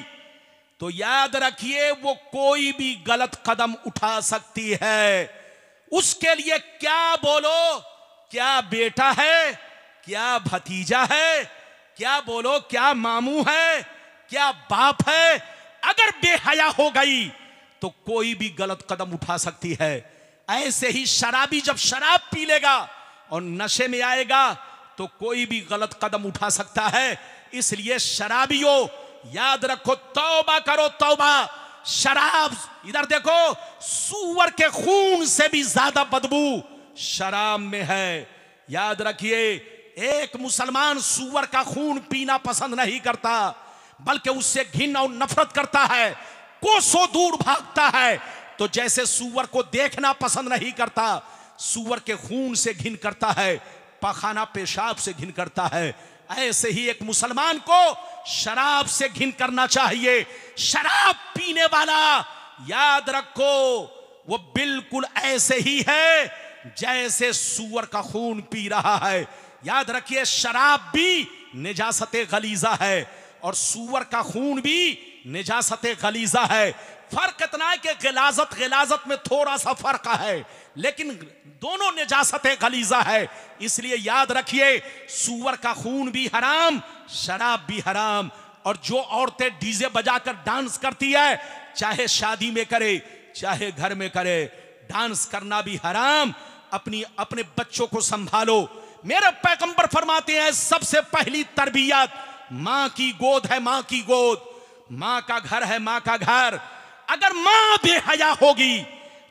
तो याद रखिए वो कोई भी गलत कदम उठा सकती है। उसके लिए क्या बोलो, क्या बेटा है, क्या भतीजा है, क्या बोलो क्या मामू है, क्या बाप है, अगर बेहया हो गई तो कोई भी गलत कदम उठा सकती है। ऐसे ही शराबी जब शराब पी लेगा और नशे में आएगा तो कोई भी गलत कदम उठा सकता है। इसलिए शराबियों याद रखो, तौबा करो तौबा। शराब, इधर देखो, सूअर के खून से भी ज्यादा बदबू शराब में है। याद रखिए, एक मुसलमान सूअर का खून पीना पसंद नहीं करता, बल्कि उससे घिन और नफरत करता है, कोसों दूर भागता है। तो जैसे सूअर को देखना पसंद नहीं करता, सूअर के खून से घिन करता है, पखाना पेशाब से घिन करता है, ऐसे ही एक मुसलमान को शराब से घिन करना चाहिए। शराब पीने वाला याद रखो वो बिल्कुल ऐसे ही है जैसे सूअर का खून पी रहा है। याद रखिए, शराब भी निजासते गलीजा है और सूअर का खून भी निजासते गलीजा है। फर्क इतना है कि गिलाजत में थोड़ा सा फर्क है, लेकिन दोनों निजासते गलीजा है। इसलिए याद रखिए, सूअर का खून भी हराम, शराब भी हराम। और जो औरतें डीजे बजाकर डांस करती है, चाहे शादी में करे चाहे घर में करे, डांस करना भी हराम। अपने बच्चों को संभालो। मेरे पैगंबर फरमाते हैं, सबसे पहली तरबियत मां की गोद है, मां की गोद, मां का घर है, मां का घर। अगर मां बेहया होगी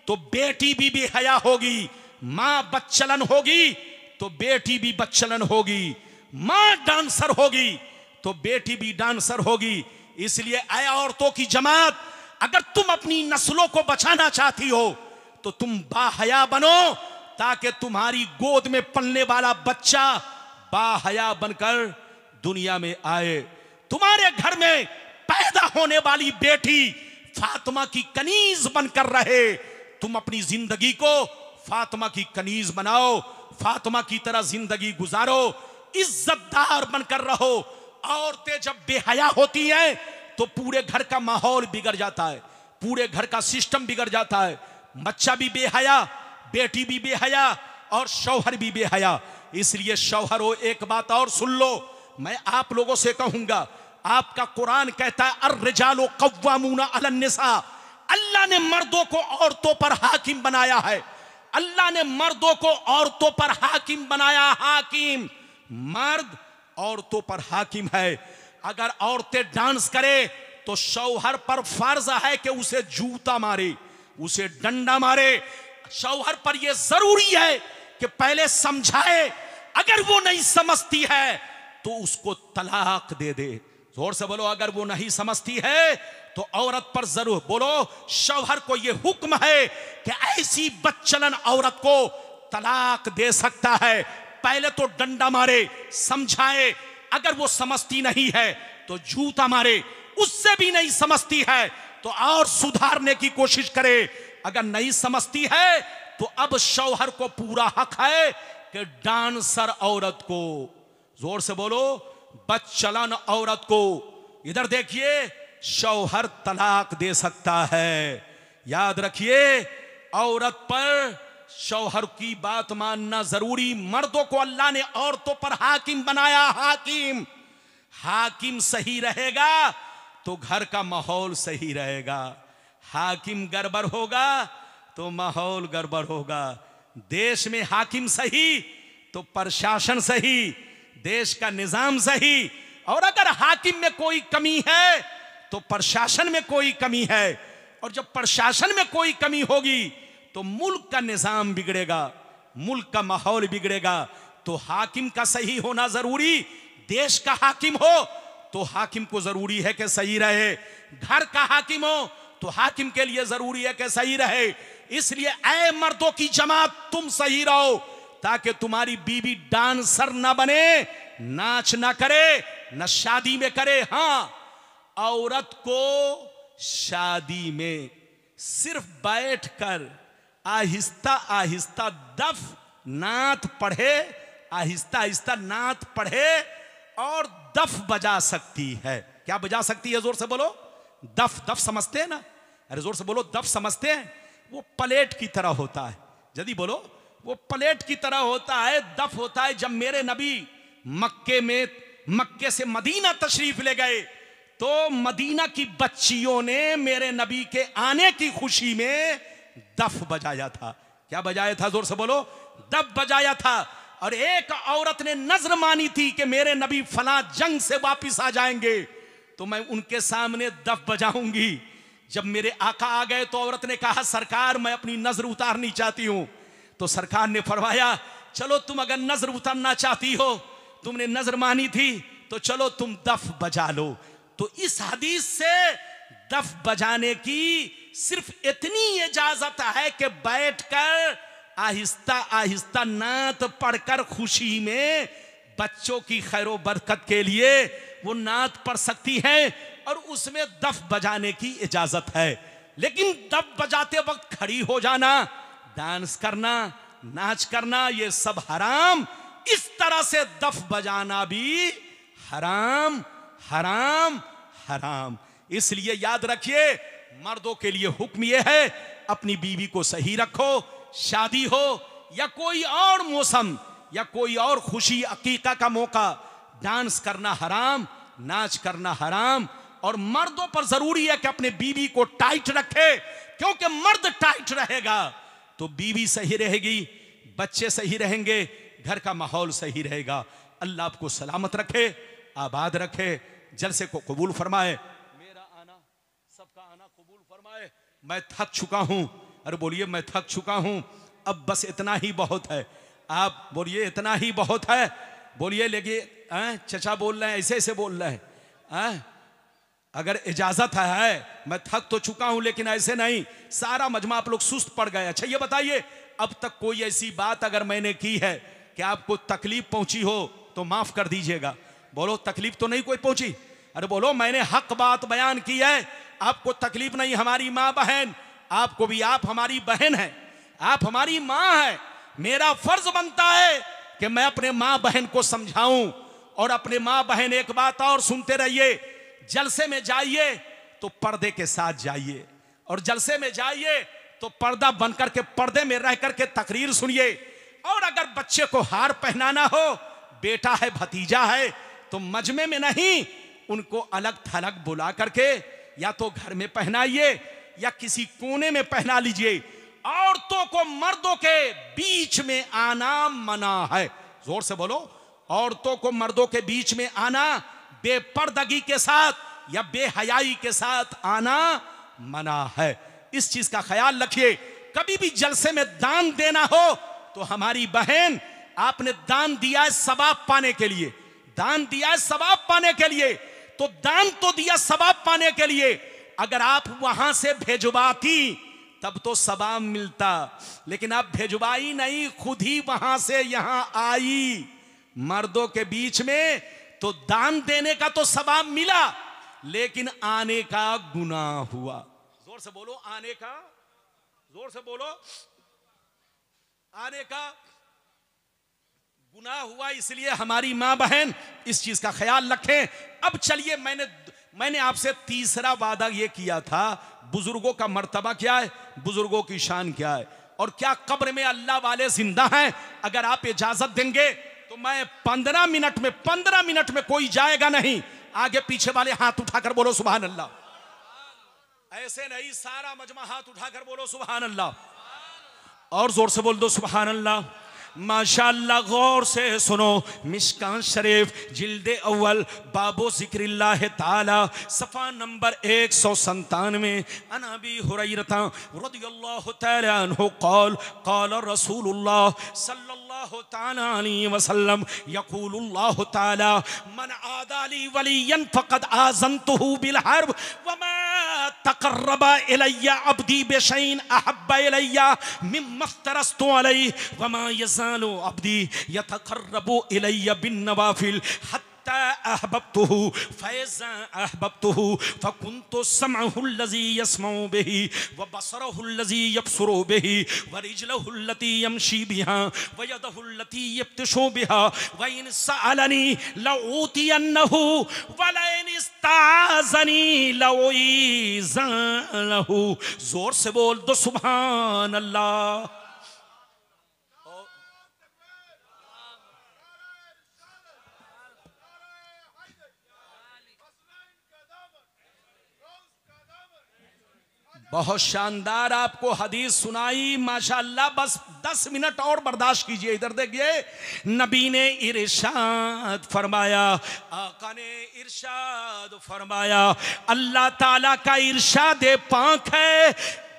तो बेटी भी बेहया होगी, मां बच्चलन होगी तो बेटी भी बच्चलन होगी, मां डांसर होगी तो बेटी भी डांसर होगी। इसलिए ऐ औरतों की जमात, अगर तुम अपनी नस्लों को बचाना चाहती हो तो तुम बाहया बनो, ताकि तुम्हारी गोद में पलने वाला बच्चा बाहया बनकर दुनिया में आए। तुम्हारे घर में पैदा होने वाली बेटी फातिमा की कनीज बनकर रहे। तुम अपनी जिंदगी को फातिमा की कनीज बनाओ, फातिमा की तरह जिंदगी गुजारो, इज्जतदार बनकर रहो। औरतें जब बेहया होती हैं तो पूरे घर का माहौल बिगड़ जाता है, पूरे घर का सिस्टम बिगड़ जाता है। बच्चा भी बेहया, बेटी भी बेहया और शौहर भी बेहया। इसलिए शौहरों, एक बात और सुन लो, मैं आप लोगों से कहूंगा, आपका कुरान कहता है अर्रिजालु कव्वामूना अलन निसा। अल्लाह ने मर्दों को औरतों पर हाकिम बनाया है। अल्लाह ने मर्दों को औरतों पर हाकिम बनाया। हाकिम, मर्द औरतों पर हाकिम है। अगर औरतें डांस करे तो शौहर पर फर्ज है कि उसे जूता मारे, उसे डंडा मारे। शौहर पर यह जरूरी है कि पहले समझाए, अगर वो नहीं समझती है तो उसको तलाक दे दे। जोर से बोलो, अगर वो नहीं समझती है तो औरत पर जरूर बोलो, शौहर को यह हुक्म है कि ऐसी बच्चलन औरत को तलाक दे सकता है। पहले तो डंडा मारे, समझाए, अगर वो समझती नहीं है तो जूता मारे, उससे भी नहीं समझती है तो और सुधारने की कोशिश करे। अगर नहीं समझती है तो अब शौहर को पूरा हक है कि डांसर औरत को, जोर से बोलो, बच्चलन औरत को, इधर देखिए, शौहर तलाक दे सकता है। याद रखिए, औरत पर शौहर की बात मानना जरूरी। मर्दों को अल्लाह ने औरतों पर हाकिम बनाया। हाकिम, हाकिम सही रहेगा तो घर का माहौल सही रहेगा। हाकिम गड़बड़ होगा तो माहौल गड़बड़ होगा। देश में हाकिम सही तो प्रशासन सही, देश का निजाम सही। और अगर हाकिम में कोई कमी है तो प्रशासन में कोई कमी है, और जब प्रशासन में कोई कमी होगी तो मुल्क का निजाम बिगड़ेगा, मुल्क का माहौल बिगड़ेगा। तो हाकिम का सही होना जरूरी। देश का हाकिम हो तो हाकिम को जरूरी है कि सही रहे, घर का हाकिम हो तो हाकिम के लिए जरूरी है कि सही रहे। इसलिए ऐ मर्दों की जमात, तुम सही रहो ताकि तुम्हारी बीवी डांसर ना बने, नाच ना करे, न शादी में करे। हां, औरत को शादी में सिर्फ बैठकर आहिस्ता आहिस्ता दफ नात पढ़े, आहिस्ता आहिस्ता नात पढ़े और दफ बजा सकती है। क्या बजा सकती है? जोर से बोलो। दफ, दफ समझते हैं ना? अरे जोर से बोलो, दफ समझते हैं? वो प्लेट की तरह होता है। जल्दी बोलो। वो प्लेट की तरह होता है, दफ होता है। जब मेरे नबी मक्के से मदीना तशरीफ ले गए तो मदीना की बच्चियों ने मेरे नबी के आने की खुशी में दफ बजाया था। क्या बजाया था? जोर से बोलो। दफ बजाया था। और एक औरत ने नजर मानी थी कि मेरे नबी फला जंग से वापिस आ जाएंगे तो मैं उनके सामने दफ बजाऊंगी। जब मेरे आका आ गए तो औरत ने कहा, सरकार मैं अपनी नजर उतारनी चाहती हूं। तो सरकार ने फरमाया, चलो तुम अगर नजर उतारना चाहती हो, तुमने नजर मानी थी, तो चलो तुम दफ बजा लो। तो इस हदीस से दफ बजाने की सिर्फ इतनी इजाजत है कि बैठकर आहिस्ता आहिस्ता नात पढ़कर खुशी में बच्चों की खैरो बरकत के लिए वो नात पढ़ सकती है और उसमें दफ बजाने की इजाजत है। लेकिन दफ बजाते वक्त खड़ी हो जाना, डांस करना, नाच करना, ये सब हराम। इस तरह से दफ बजाना भी हराम, हराम, हराम। इसलिए याद रखिए, मर्दों के लिए हुक्म यह है, अपनी बीवी को सही रखो। शादी हो या कोई और मौसम या कोई और खुशी, अकीका का मौका, डांस करना हराम, नाच करना हराम। और मर्दों पर जरूरी है कि अपने बीवी को टाइट रखे, क्योंकि मर्द टाइट रहेगा तो बीवी सही रहेगी, बच्चे सही रहेंगे, घर का माहौल सही रहेगा। अल्लाह आपको सलामत रखे, आबाद रखे, जलसे को कबूल फरमाए, मेरा आना सबका आना कबूल फरमाए। मैं थक चुका हूं। अरे बोलिए, मैं थक चुका हूं, अब बस इतना ही बहुत है। आप बोलिए, इतना ही बहुत है। बोलिए, लेकिन चचा बोल रहे हैं, ऐसे ऐसे बोल रहे हैं। अगर इजाजत है, मैं थक तो चुका हूं लेकिन ऐसे नहीं। सारा मजमा आप लोग सुस्त पड़ गए। अच्छा ये बताइए, अब तक कोई ऐसी बात अगर मैंने की है कि आपको तकलीफ पहुंची हो तो माफ कर दीजिएगा। बोलो, तकलीफ तो नहीं कोई पहुंची? अरे बोलो, मैंने हक बात बयान की है, आपको तकलीफ नहीं। हमारी माँ बहन, आपको भी, आप हमारी बहन हैं, आप हमारी माँ हैं। मेरा फर्ज बनता है कि मैं अपने माँ बहन को समझाऊं। और अपने माँ बहन, एक बात और सुनते रहिए, जलसे में जाइए तो पर्दे के साथ जाइए, और जलसे में जाइए तो पर्दा बनकर के, पर्दे में रह करके तकरीर सुनिए। और अगर बच्चे को हार पहनाना हो, बेटा है, भतीजा है, तो मजमे में नहीं, उनको अलग थलग बुला करके या तो घर में पहनाइए या किसी कोने में पहना लीजिए। औरतों को मर्दों के बीच में आना मना है। जोर से बोलो। औरतों को मर्दों के बीच में आना, बेपर्दगी के साथ या बेहयाई के साथ आना मना है। इस चीज का ख्याल रखिए। कभी भी जलसे में दान देना हो तो हमारी बहन, आपने दान दिया है सवाब पाने के लिए, दान दिया है सवाब पाने के लिए, तो दान तो दिया सवाब पाने के लिए। अगर आप वहां से भेजवाती तब तो सवाब मिलता, लेकिन आप भेजवाई नहीं, खुद ही वहां से यहां आई मर्दों के बीच में, तो दान देने का तो सवाब मिला, लेकिन आने का गुनाह हुआ। जोर से बोलो, आने का, जोर से बोलो, आने का गुनाह हुआ। इसलिए हमारी मां बहन इस चीज का ख्याल रखें। अब चलिए, मैंने आपसे तीसरा वादा यह किया था, बुजुर्गों का मर्तबा क्या है, बुजुर्गों की शान क्या है, और क्या कब्र में अल्लाह वाले जिंदा हैं। अगर आप इजाजत देंगे तो मैं 15 मिनट में कोई जाएगा नहीं, आगे पीछे वाले हाथ उठाकर बोलो सुभान अल्लाह। ऐसे नहीं, सारा मजमा हाथ उठाकर बोलो सुभान अल्लाह, और जोर से बोल दो सुभान अल्लाह। माशाअल्लाह, गौर से सुनो। मिशकान शरीफ जिल्दे अव्वल बाबो जिक्रिल्लाह ताला सफ़ा नंबर 197। अन अबी हुरैरा रज़ियल्लाहु ताला अन्हु क़ाल क़ाल रसूलुल्लाह सल्लल्लाहु ताला अलैहि वसल्लम यक़ूलुल्लाहु ताला मन आदाली वलियन फ़क़द आज़नतुहु बिल हर्ब व मा तक़र्रबा इलय्या अब्दी बिशैइन अहब्बा इलय्या मिम्मा इफ्तरस्तु अलैहि व मा यज़ालु अब्दी यतक़र्रबु इलय्या बिन नवाफिल हत्ता अहबब्तुहु फैज़ा अहबब्तुहु फकुन्तु समअहुल्लज़ी यस्मउ बिही व बसरहुल्लज़ी यबसुरु बिही व रिजलहुल्लती यमशी बिहा व यदहुल्लती यब्तिशु बिहा व इन सअलनी लऊतियन्नहु व लइन इस्ताज़नी लऊइज़नहु। जोर से बोल दो सुभान अल्लाह। बहुत शानदार आपको हदीस सुनाई माशाअल्लाह। बस 10 मिनट और बर्दाश्त कीजिए। इधर देखिए, नबी ने इरशाद फरमाया, आका ने इरशाद फरमाया, अल्लाह ताला का इरशाद पाक है,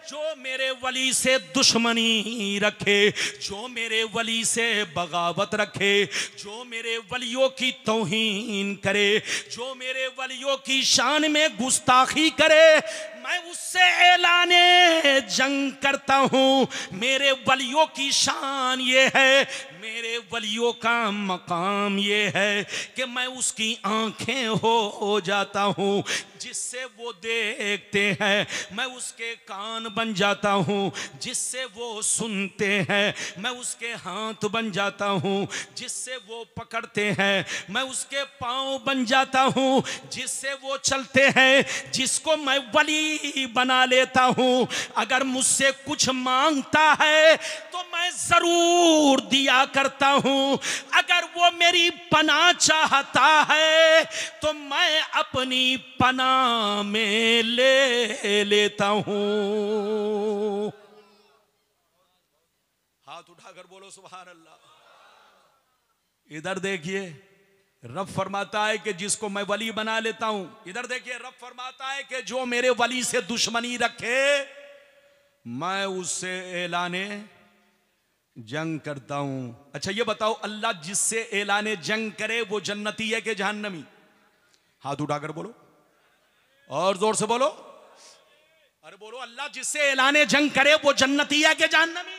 जो मेरे वली से दुश्मनी रखे, जो मेरे वली से बगावत रखे, जो मेरे वलियों की तौहीन करे, जो मेरे वलियों की शान में गुस्ताखी करे, मैं उससे ऐलाने जंग करता हूं। मेरे वलियों की शान ये है, मेरे वलियों का मकाम ये है कि मैं उसकी आंखें हो जाता हूं, जिससे वो देखते हैं मैं उसके कान बन जाता हूं, जिससे वो सुनते हैं मैं उसके हाथ बन जाता हूं, जिससे वो पकड़ते हैं मैं उसके पांव बन जाता हूं, जिससे वो चलते हैं जिसको मैं वली बना लेता हूं। अगर मुझसे कुछ मांगता है तो मैं जरूर दिया करता हूं, अगर वो मेरी पनाह चाहता है तो मैं अपनी पनाह में ले लेता हूं। हाथ उठाकर बोलो सुभान अल्लाह। इधर देखिए, रब फरमाता है कि जिसको मैं वली बना लेता हूं। इधर देखिए, रब फरमाता है कि जो मेरे वली से दुश्मनी रखे मैं उससे ऐलाने जंग करता हूं। अच्छा ये बताओ, अल्लाह जिससे ऐलाने जंग करे वो जन्नती है कि जहन्नमी? हाथ उठाकर बोलो और जोर से बोलो। अरे बोलो, अल्लाह जिससे ऐलाने जंग करे वो जन्नती है कि जहन्नमी?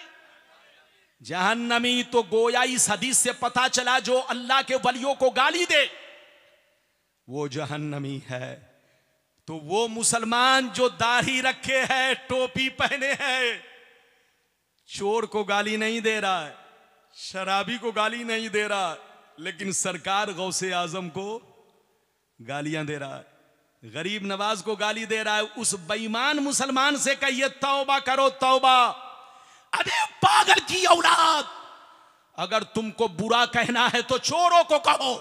जहन्नमी तो गोया इस हदीस से पता चला, जो अल्लाह के वलियों को गाली दे वो जहन्नमी है। तो वो मुसलमान जो दाढ़ी रखे है, टोपी पहने हैं, चोर को गाली नहीं दे रहा है, शराबी को गाली नहीं दे रहा है, लेकिन सरकार गौसे आजम को गालियां दे रहा है, गरीब नवाज को गाली दे रहा है। उस बेईमान मुसलमान से कहिए तौबा करो तौबा। अरे पागल की औलाद, अगर तुमको बुरा कहना है तो चोरों को कहो,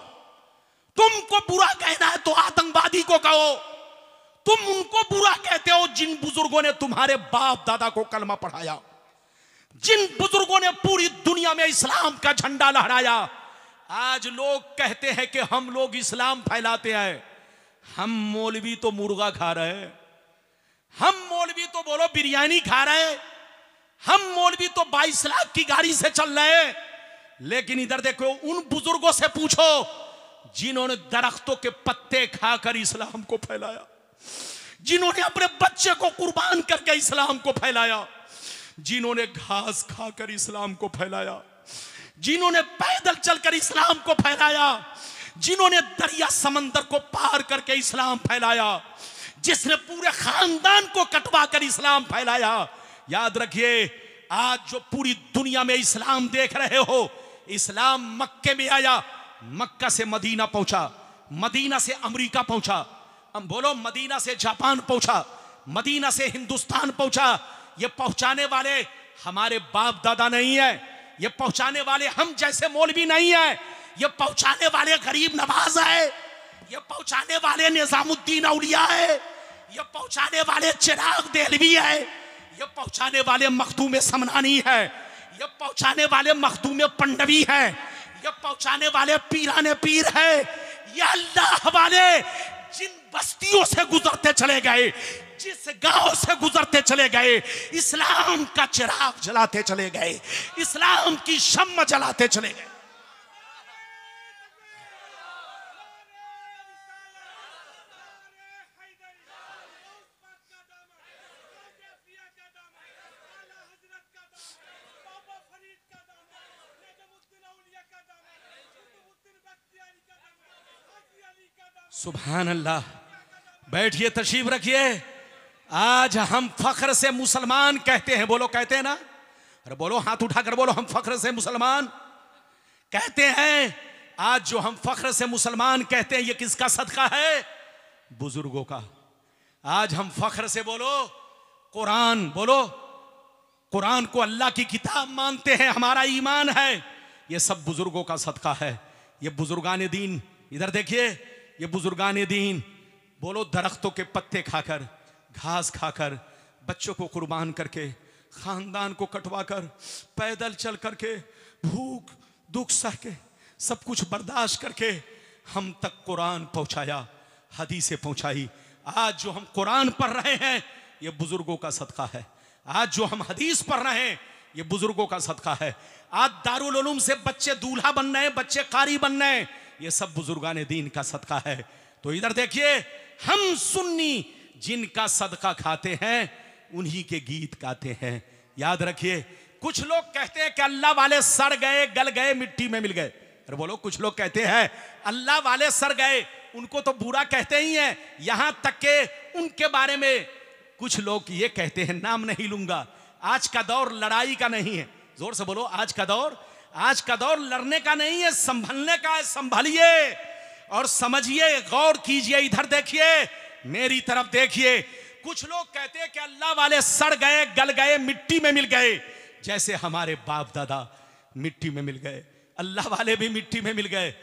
तुमको बुरा कहना है तो आतंकवादी को कहो। तुम उनको बुरा कहते हो जिन बुजुर्गों ने तुम्हारे बाप दादा को कलमा पढ़ाया, जिन बुजुर्गों ने पूरी दुनिया में इस्लाम का झंडा लहराया। आज लोग कहते हैं कि हम लोग इस्लाम फैलाते हैं। हम मौलवी तो मुर्गा खा रहे हैं, हम मौलवी तो बोलो बिरयानी खा रहे हैं, हम मौलवी तो 22 लाख की गाड़ी से चल रहे हैं। लेकिन इधर देखो, उन बुजुर्गों से पूछो जिन्होंने दरख्तों के पत्ते खाकर इस्लाम को फैलाया, जिन्होंने अपने बच्चे को कुर्बान करके इस्लाम को फैलाया, जिन्होंने घास खाकर इस्लाम को फैलाया, जिन्होंने पैदल चलकर इस्लाम को फैलाया, जिन्होंने दरिया समंदर को पार करके इस्लाम फैलाया, जिसने पूरे खानदान को कटवा कर इस्लाम फैलाया। याद रखिए, आज जो पूरी दुनिया में इस्लाम देख रहे हो, इस्लाम मक्के में आया, मक्का से मदीना पहुंचा, मदीना से अमेरिका पहुंचा, हम बोलो मदीना से जापान पहुंचा, मदीना से हिंदुस्तान पहुंचा। ये पहुंचाने वाले हमारे बाप दादा नहीं है, ये पहुंचाने वाले हम जैसे मौलवी नहीं है, ये पहुंचाने वाले गरीब नवाज है, ये पहुंचाने वाले निजामुद्दीन औलिया है, ये पहुंचाने वाले चिराग देहलवी है, ये पहुंचाने वाले मखदूम समनानी है, ये पहुंचाने वाले मखदूम पंडवी है, ये पहुंचाने वाले पीराने पीर है। ये अल्लाह वाले जिन बस्तियों से गुजरते चले गए, जिस गांव से गुजरते चले गए, इस्लाम का चिराग जलाते चले गए, इस्लाम की शम्मा जलाते चले गए। सुभान अल्लाह। बैठिए, तशरीफ रखिए। आज हम फख्र से मुसलमान कहते हैं। बोलो, कहते हैं ना? अरे बोलो, हाथ उठाकर बोलो, हम फख्र से मुसलमान कहते हैं। आज जो हम फख्र से मुसलमान कहते हैं, ये किसका सदका है? बुजुर्गों का। आज हम फख्र से बोलो कुरान, बोलो कुरान को अल्लाह की किताब मानते हैं, हमारा ईमान है। ये सब बुजुर्गों का सदका है। ये बुजुर्गान दीन, इधर देखिए, ये बुजुर्गान दीन बोलो दरख्तों के पत्ते खाकर, घास खाकर, बच्चों को कुर्बान करके, खानदान को कटवाकर, पैदल चल करके, भूख दुख सह के, सब कुछ बर्दाश्त करके हम तक कुरान पहुंचाया, हदीसें पहुंचाई। आज जो हम कुरान पढ़ रहे हैं, ये बुजुर्गों का सदका है। आज जो हम हदीस पढ़ रहे हैं, ये बुजुर्गों का सदका है। आज दारुल उलूम से बच्चे दूल्हा बन रहे हैं, बच्चे कारी बन रहे हैं, ये सब बुजुर्गान दीन का सदका है। तो इधर देखिए, हम सुन्नी जिनका सदका खाते हैं, उन्हीं के गीत गाते हैं। याद रखिए, कुछ लोग कहते हैं कि अल्लाह वाले सड़ गए, गल गए, मिट्टी में मिल गए। अरे बोलो, कुछ लोग कहते हैं अल्लाह वाले सड़ गए, उनको तो बुरा कहते ही हैं। यहां तक के उनके बारे में कुछ लोग ये कहते हैं, नाम नहीं लूंगा, आज का दौर लड़ाई का नहीं है। जोर से बोलो, आज का दौर लड़ने का नहीं है, संभलने का है। संभलिए और समझिए, गौर कीजिए। इधर देखिए, मेरी तरफ देखिए। कुछ लोग कहते हैं कि अल्लाह वाले सड़ गए, गल गए, मिट्टी में मिल गए। जैसे हमारे बाप दादा मिट्टी में मिल गए, अल्लाह वाले भी मिट्टी में मिल गए।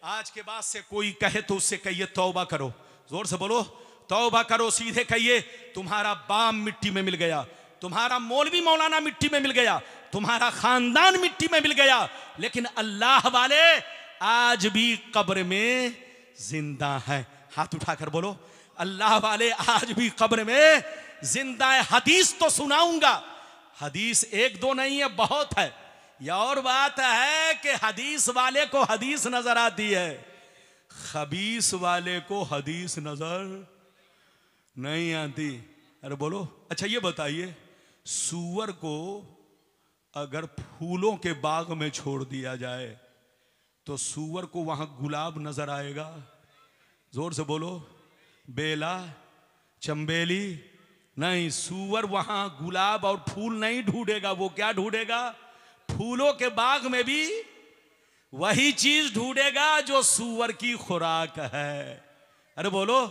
आज के बाद से कोई कहे तो उससे कहिए तौबा करो। जोर से बोलो, तौबा करो। सीधे कहिए, तुम्हारा बाप मिट्टी में मिल गया, तुम्हारा मौलवी मौलाना मिट्टी में मिल गया, तुम्हारा खानदान मिट्टी में मिल गया, लेकिन अल्लाह वाले आज भी कब्र में जिंदा है। हाथ उठाकर बोलो, अल्लाह वाले आज भी कब्र में जिंदा है। हदीस तो सुनाऊंगा, हदीस एक दो नहीं है, बहुत है। यह और बात है कि हदीस वाले को हदीस नजर आती है, खबीस वाले को हदीस नजर नहीं आती। अरे बोलो, अच्छा ये बताइए, सूअर को अगर फूलों के बाग में छोड़ दिया जाए तो सूअर को वहां गुलाब नजर आएगा? जोर से बोलो, बेला, चंबेली नहीं। सूअर वहां गुलाब और फूल नहीं ढूंढेगा। वो क्या ढूंढेगा? फूलों के बाग में भी वही चीज ढूंढेगा जो सूअर की खुराक है। अरे बोलो,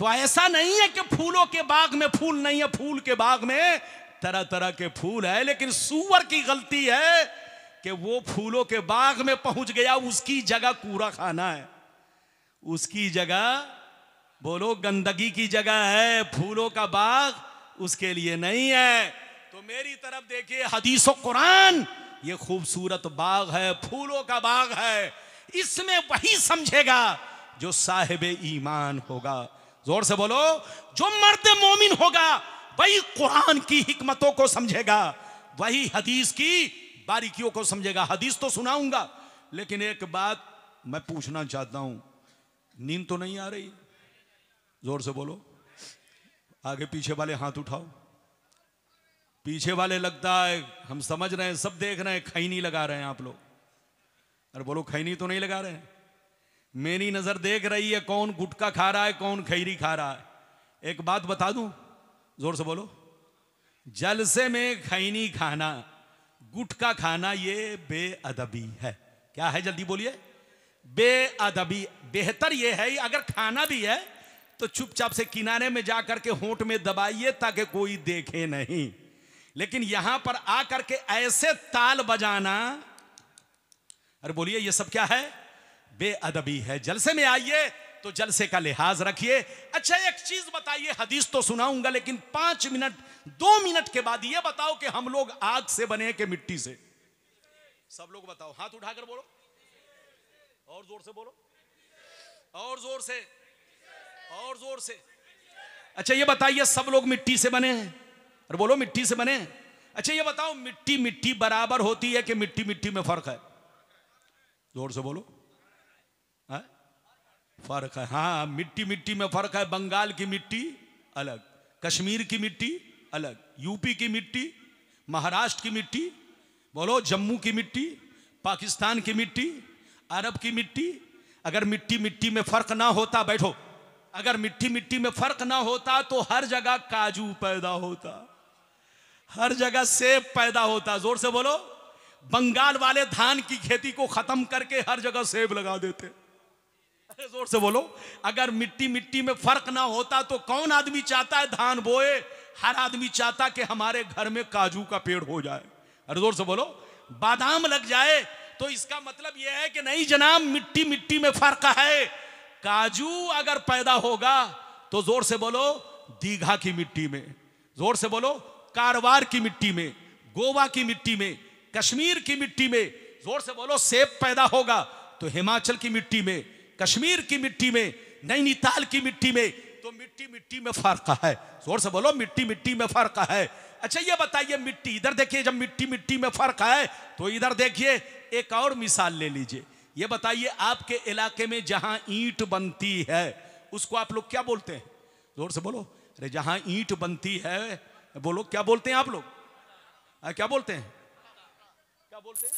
तो ऐसा नहीं है कि फूलों के बाग में फूल नहीं है, फूल के बाग में तरह तरह के फूल है, लेकिन सूअर की गलती है कि वो फूलों के बाग में पहुंच गया, उसकी जगह कूड़ा खाना है, उसकी जगह बोलो गंदगी की जगह है, फूलों का बाग उसके लिए नहीं है। तो मेरी तरफ देखिए, हदीस और कुरान ये खूबसूरत बाग है, फूलों का बाग है। इसमें वही समझेगा जो साहिब ईमान होगा। जोर से बोलो, जो मर्द मोमिन होगा वही कुरान की हिकमतों को समझेगा, वही हदीस की बारीकियों को समझेगा। हदीस तो सुनाऊंगा, लेकिन एक बात मैं पूछना चाहता हूं, नींद तो नहीं आ रही? जोर से बोलो। आगे पीछे वाले हाथ उठाओ। पीछे वाले लगता है हम समझ रहे हैं, सब देख रहे हैं, खैनी लगा रहे हैं आप लोग। अरे बोलो, खैनी तो नहीं लगा रहे हैं? मेरी नजर देख रही है कौन गुटखा खा रहा है, कौन खैरी खा रहा है। एक बात बता दूं, जोर से बोलो, जलसे में खैनी खाना, गुटखा खाना, ये बेअदबी है। क्या है? जल्दी बोलिए। बेअदबी। बेहतर ये है, अगर खाना भी है तो चुपचाप से किनारे में जाकर के होंठ में दबाइए ताकि कोई देखे नहीं। लेकिन यहां पर आकर के ऐसे ताल बजाना, अरे बोलिए, ये सब क्या है? बेअदबी है। जलसे में आइए तो जलसे का लिहाज रखिए। अच्छा, एक चीज बताइए, हदीस तो सुनाऊंगा, लेकिन 5 मिनट 2 मिनट के बाद ये बताओ कि हम लोग आग से बने कि मिट्टी से? सब लोग बताओ, हाथ उठाकर बोलो, और जोर से बोलो, और जोर से, और जोर से। अच्छा ये बताइए, सब लोग मिट्टी से बने हैं? और बोलो, मिट्टी से बने हैं। अच्छा ये बताओ, मिट्टी मिट्टी बराबर होती है कि मिट्टी मिट्टी में फर्क है? जोर से बोलो। फर्क है। हाँ, मिट्टी मिट्टी में फर्क है। बंगाल की मिट्टी अलग, कश्मीर की मिट्टी अलग, यूपी की मिट्टी, महाराष्ट्र की मिट्टी, बोलो जम्मू की मिट्टी, पाकिस्तान की मिट्टी, अरब की मिट्टी, अगर मिट्टी मिट्टी में फर्क ना होता, बैठो, अगर मिट्टी मिट्टी में फर्क ना होता तो हर जगह काजू पैदा होता, हर जगह सेब पैदा होता। जोर से बोलो। बंगाल वाले धान की खेती को खत्म करके हर जगह सेब लगा देते। अरे जोर से बोलो। अगर मिट्टी मिट्टी में फर्क ना होता तो कौन आदमी चाहता है धान बोए? हर आदमी चाहता कि हमारे घर में काजू का पेड़ हो जाए। अरे जोर से बोलो। बादाम लग जाए। तो इसका मतलब यह है कि नहीं जनाब, मिट्टी मिट्टी में फर्क है। काजू अगर पैदा होगा तो जोर से बोलो दीघा की मिट्टी में, जोर से बोलो कारवार की मिट्टी में, गोवा की मिट्टी में, कश्मीर की मिट्टी में, जोर से बोलो सेब पैदा होगा तो हिमाचल की मिट्टी में, कश्मीर की मिट्टी में, नैनीताल की मिट्टी में। तो मिट्टी मिट्टी में फर्क है। जोर से बोलो मिट्टी मिट्टी में फर्क है। अच्छा ये बताइए, मिट्टी इधर देखिए, जब मिट्टी मिट्टी में फर्क है तो इधर देखिए, एक और मिसाल ले लीजिए। ये बताइए आपके इलाके में जहां ईंट बनती है उसको आप लोग क्या बोलते हैं? जोर से बोलो। अरे जहां ईंट बनती है, बोलो क्या बोलते हैं आप लोग? क्या बोलते हैं? क्या बोलते हैं?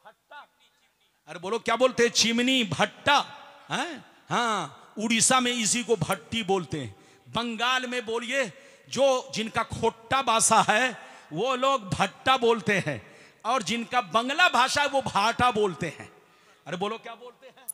भट्टा। अरे बोलो क्या बोलते हैं? चिमनी, भट्टा है? हाँ, उड़ीसा में इसी को भट्टी बोलते हैं। बंगाल में बोलिए, जो जिनका खोट्टा भाषा है वो लोग भट्टा बोलते हैं, और जिनका बंगला भाषा है वो भाटा बोलते हैं। अरे बोलो क्या बोलते हैं?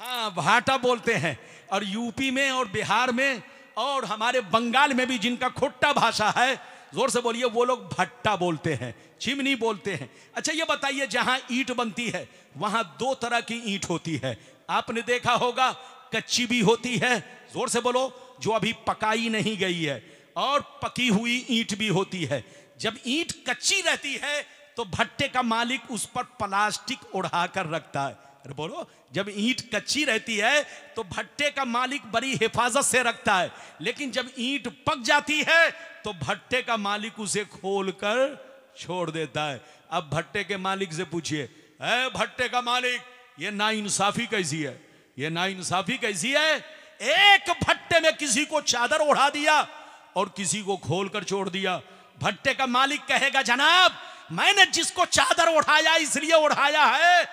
हाँ, भाटा बोलते हैं। और यूपी में और बिहार में और हमारे बंगाल में भी जिनका खोट्टा भाषा है, जोर से बोलिए, वो लोग भट्टा बोलते हैं, चिमनी बोलते हैं। अच्छा ये बताइए, जहां ईंट बनती है वहां दो तरह की ईंट होती है। आपने देखा होगा, कच्ची भी होती है, जोर से बोलो, जो अभी पकाई नहीं गई है, और पकी हुई ईंट भी होती है। जब ईंट कच्ची रहती है तो भट्टे का मालिक उस पर प्लास्टिक उड़ा कर रखता है। अरे बोलो, जब ईंट कच्ची रहती है तो भट्टे का मालिक बड़ी हिफाजत से रखता है, लेकिन जब ईंट पक जाती है तो भट्टे का मालिक उसे खोलकर छोड़ देता है। अब भट्टे के मालिक से पूछिए, ऐ भट्टे का मालिक, ये नाइंसाफी कैसी है? ये नाइंसाफी कैसी है? एक भट्टे में किसी को चादर उड़ा दिया और किसी को खोलकर छोड़ दिया। भट्टे का मालिक कहेगा, जनाब मैंने जिसको चादर उठाया इसलिए उठाया है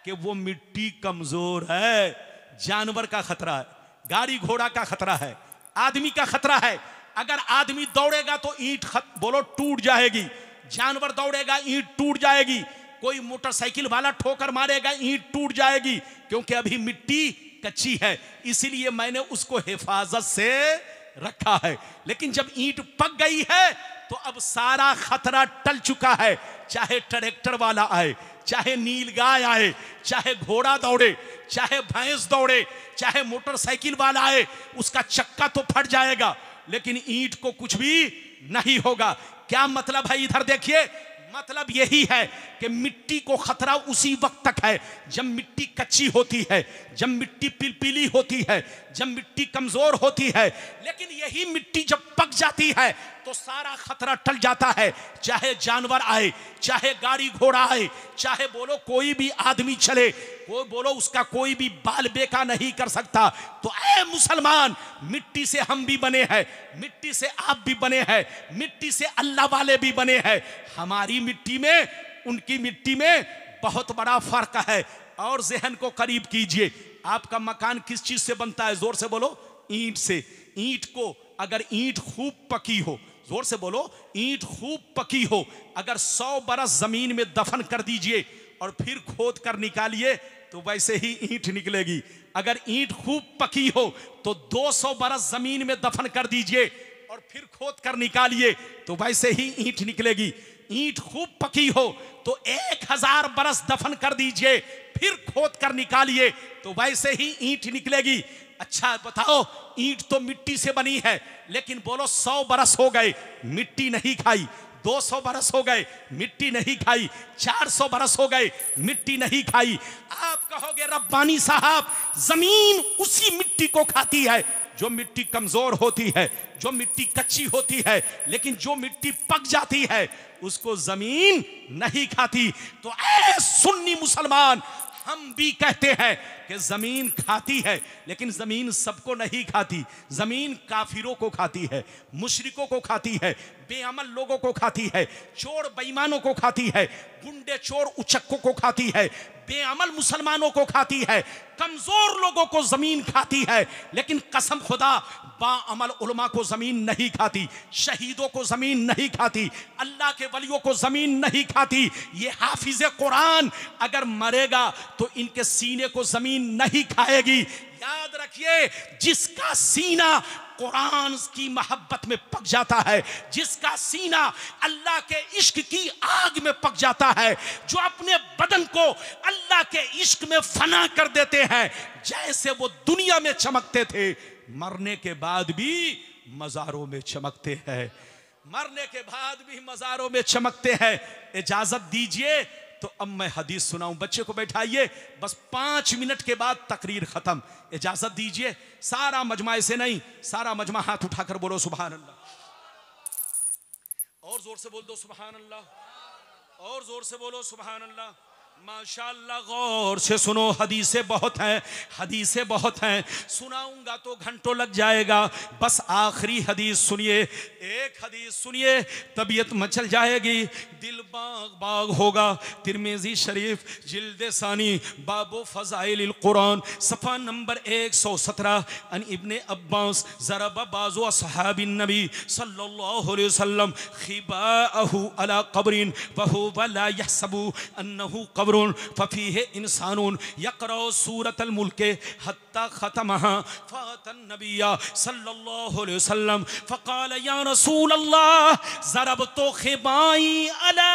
कि वो मिट्टी कमजोर है, जानवर का खतरा है, गाड़ी घोड़ा का खतरा है, आदमी का खतरा है। अगर आदमी दौड़ेगा तो ईंट बोलो टूट जाएगी, जानवर दौड़ेगा ईंट टूट जाएगी, कोई मोटरसाइकिल वाला ठोकर मारेगा ईंट टूट जाएगी, क्योंकि अभी मिट्टी कच्ची है, इसीलिए मैंने उसको हिफाजत से रखा है। लेकिन जब ईंट पक गई है तो अब सारा खतरा टल चुका है। चाहे ट्रैक्टर वाला आए, चाहे नीलगाय आए, चाहे घोड़ा दौड़े, चाहे भैंस दौड़े, चाहे मोटरसाइकिल वाला आए, उसका चक्का तो फट जाएगा, लेकिन ईंट को कुछ भी नहीं होगा। क्या मतलब है? इधर देखिए, मतलब यही है कि मिट्टी को खतरा उसी वक्त तक है जब मिट्टी कच्ची होती है, जब मिट्टी पिलपिली होती है, जब मिट्टी कमजोर होती है। लेकिन यही मिट्टी जब पक जाती है तो सारा खतरा टल जाता है। चाहे जानवर आए, चाहे गाड़ी घोड़ा आए, चाहे बोलो कोई भी आदमी चले, कोई बोलो उसका कोई भी बाल बेका नहीं कर सकता। तो ऐ मुसलमान, मिट्टी से हम भी बने हैं, मिट्टी से आप भी बने हैं, मिट्टी से अल्लाह वाले भी बने हैं। हमारी मिट्टी में उनकी मिट्टी में बहुत बड़ा फर्क है। और जहन को करीब कीजिए, आपका मकान किस चीज से बनता है? जोर से बोलो, ईंट से। ईंट को अगर ईंट खूब पकी हो, जोर से बोलो, ईंट खूब पकी हो, अगर 100 बरस जमीन में दफन कर दीजिए और फिर खोद कर निकालिए तो वैसे ही ईंट निकलेगी। अगर ईंट खूब पकी हो तो 200 बरस जमीन में दफन कर दीजिए और फिर खोद कर निकालिए तो वैसे ही ईंट निकलेगी। ईंट खूब पकी हो तो 1000 बरस दफन कर दीजिए, फिर खोद कर निकालिए तो वैसे ही ईंट निकलेगी। अच्छा बताओ, ईंट तो मिट्टी से बनी है, लेकिन बोलो 100 बरस हो गए मिट्टी नहीं खाई, 200 बरस हो गए मिट्टी नहीं खाई, 400 बरस हो गए मिट्टी नहीं खाई। आप कहोगे रब्बानी साहब, जमीन उसी मिट्टी को खाती है जो मिट्टी कमजोर होती है, जो मिट्टी कच्ची होती है, लेकिन जो मिट्टी पक जाती है उसको जमीन नहीं खाती। तो ऐ सुन्नी मुसलमान, हम भी कहते हैं कि जमीन खाती है, लेकिन जमीन सबको नहीं खाती। जमीन काफिरों को खाती है, मुशरिकों को खाती है, बेअमल लोगों को खाती है, चोर बेईमानों को खाती है, गुंडे चोर उचक्कों को खाती है, बेअमल मुसलमानों को खाती है, कमजोर लोगों को जमीन खाती है, लेकिन कसम खुदा बाअमल उलमा को जमीन नहीं खाती, शहीदों को जमीन नहीं खाती, अल्लाह के वलियों को जमीन नहीं खाती। ये हाफिज कुरान अगर मरेगा तो इनके सीने को जमीन नहीं खाएगी। याद रखिए, जिसका सीना कुरान की मोहब्बत में पक जाता है, जिसका सीना अल्लाह के इश्क की आग में पक जाता है, जो अपने बदन को अल्लाह के इश्क में फना कर देते हैं, जैसे वो दुनिया में चमकते थे मरने के बाद भी मज़ारों में चमकते हैं, मरने के बाद भी मज़ारों में चमकते हैं। इजाजत दीजिए तो अब मैं हदीस सुनाऊं। बच्चे को बैठाइए, बस 5 मिनट के बाद तकरीर खत्म। इजाजत दीजिए, सारा मजमा से नहीं, सारा मजमा हाथ उठाकर बोलो सुभान अल्लाह, और जोर से बोल दो सुभान अल्लाह, और जोर से बोलो सुभान अल्लाह। माशाअल्लाह, गौर से सुनो, हदीसें बहुत हैं, हदीसें बहुत हैं, सुनाऊंगा तो घंटों लग जाएगा। बस आखिरी हदीस सुनिए, एक हदीस सुनिए, तबीयत मचल जाएगी, दिल बाग बाग होगा। तिरमिज़ी शरीफ जिल्द सानी बाबो फ़ज़ाइल कुरान सफ़ा नंबर 117 अन इब्ने अब्बास ज़रब बाज़ो अस्हाबिन नबी सल्लल्लाहु अलैहि वसल्लम खिबाअहु अला क़ब्रिन व हुवा ला यहसबु अन्नहु क़ब्रुन फ़फ़ीहि इंसानुन यक़रअ सूरतल मुल्क हत्ता ख़तमहा फ़अतन नबिय्या सल्लल्लाहु अलैहि वसल्लम फ़क़ाल या रसूल अल्लाह ज़रबतु खिबाई अला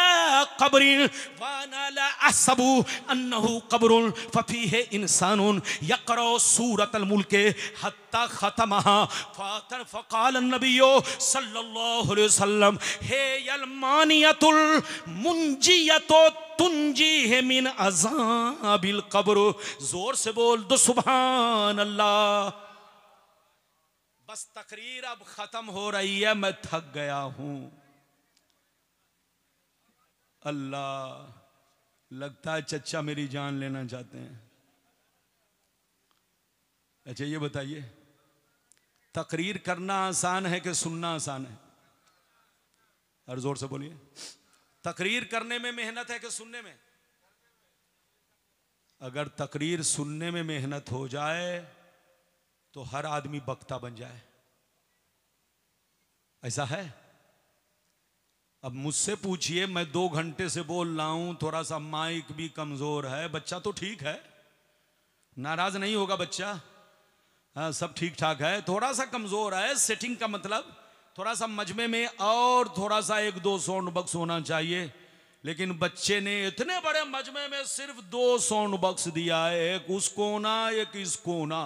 क़ब्रिन व अना ला अहसबु अन्नहु क़ब्रुन फ़फ़ीहि इंसानुन यक़रअ सूरतल मुल्क हत्ता ख़तमहा फ़क़ाल नबिय्यु सल्लल्लाहु अलैहि वसल्लम हे यल मानियतुल मुंजियतु तुंजी है मिन अज़ाबिल क़ब्र। जोर से बोल दो सुभान अल्लाह। बस तकरीर अब खत्म हो रही है, मैं थक गया हूं। अल्लाह, लगता है चच्चा मेरी जान लेना चाहते हैं। अच्छा ये बताइए, तकरीर करना आसान है कि सुनना आसान है? और जोर से बोलिए, तकरीर करने में मेहनत है कि सुनने में? अगर तकरीर सुनने में मेहनत हो जाए तो हर आदमी वक्ता बन जाए, ऐसा है? अब मुझसे पूछिए, मैं 2 घंटे से बोल रहा हूं, थोड़ा सा माइक भी कमजोर है, बच्चा तो ठीक है, नाराज नहीं होगा बच्चा, हाँ सब ठीक ठाक है, थोड़ा सा कमजोर है। सेटिंग का मतलब थोड़ा सा मजमे में और थोड़ा सा 1-2 साउंड बॉक्स होना चाहिए, लेकिन बच्चे ने इतने बड़े मजमे में सिर्फ 2 साउंड बॉक्स दिया है, एक उस कोना एक इस कोना,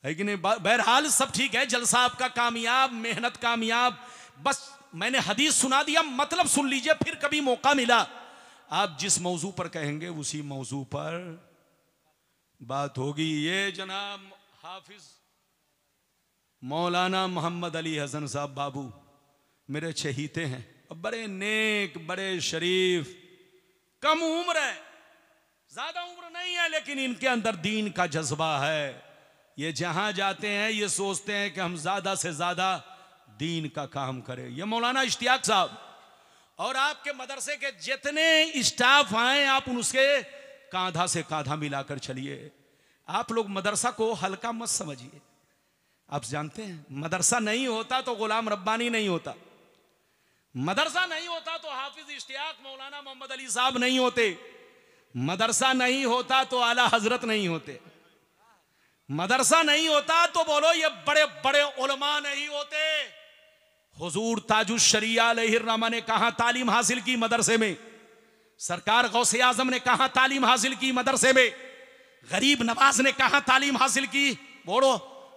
है कि नहीं? बहरहाल सब ठीक है, जलसा आपका कामयाब, मेहनत कामयाब। बस मैंने हदीस सुना दिया, मतलब सुन लीजिए, फिर कभी मौका मिला आप जिस मौजू पर कहेंगे उसी मौजू पर बात होगी। ये जनाब हाफिज मौलाना मोहम्मद अली हसन साहब बाबू मेरे चहीते हैं, बड़े नेक, बड़े शरीफ, कम उम्र है, ज्यादा उम्र नहीं है, लेकिन इनके अंदर दीन का जज्बा है। ये जहां जाते हैं ये सोचते हैं कि हम ज्यादा से ज्यादा दीन का काम करें। ये मौलाना इश्तियाक साहब और आपके मदरसे के जितने स्टाफ आए, आप उनसे कांधा से कांधा मिलाकर चलिए। आप लोग मदरसा को हल्का मत समझिए। आप जानते हैं, मदरसा नहीं होता तो गुलाम रब्बानी नहीं होता, मदरसा नहीं होता तो हाफिज इश्तियाक मौलाना मोहम्मद अली साहब नहीं होते, मदरसा नहीं होता तो आला हजरत नहीं होते, मदरसा नहीं होता तो बोलो ये बड़े बड़े उलमा नहीं होते। हुजूर ताजुश शरिया अलैहिर्रहमा ने कहां तालीम हासिल की? मदरसे में। सरकार गौसे आजम ने कहां तालीम हासिल की? मदरसे में। गरीब नवाज ने कहां तालीम हासिल की? बोलो,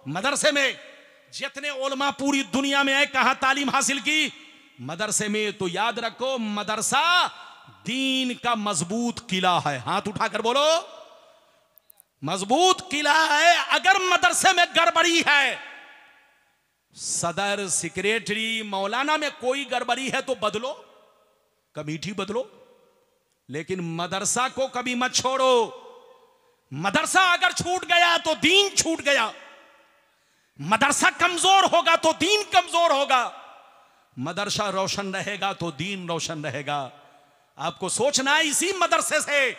मदरसे में। जितने उलमा पूरी दुनिया में आए कहां तालीम हासिल की? मदरसे में। तो याद रखो, मदरसा दीन का मजबूत किला है। हाथ उठाकर बोलो, मजबूत किला है। अगर मदरसे में गड़बड़ी है, सदर, सेक्रेटरी, मौलाना में कोई गड़बड़ी है तो बदलो, कमेटी बदलो, लेकिन मदरसा को कभी मत छोड़ो। मदरसा अगर छूट गया तो दीन छूट गया, मदरसा कमजोर होगा तो दीन कमजोर होगा, मदरसा रोशन रहेगा तो दीन रोशन रहेगा। आपको सोचना है इसी मदरसे से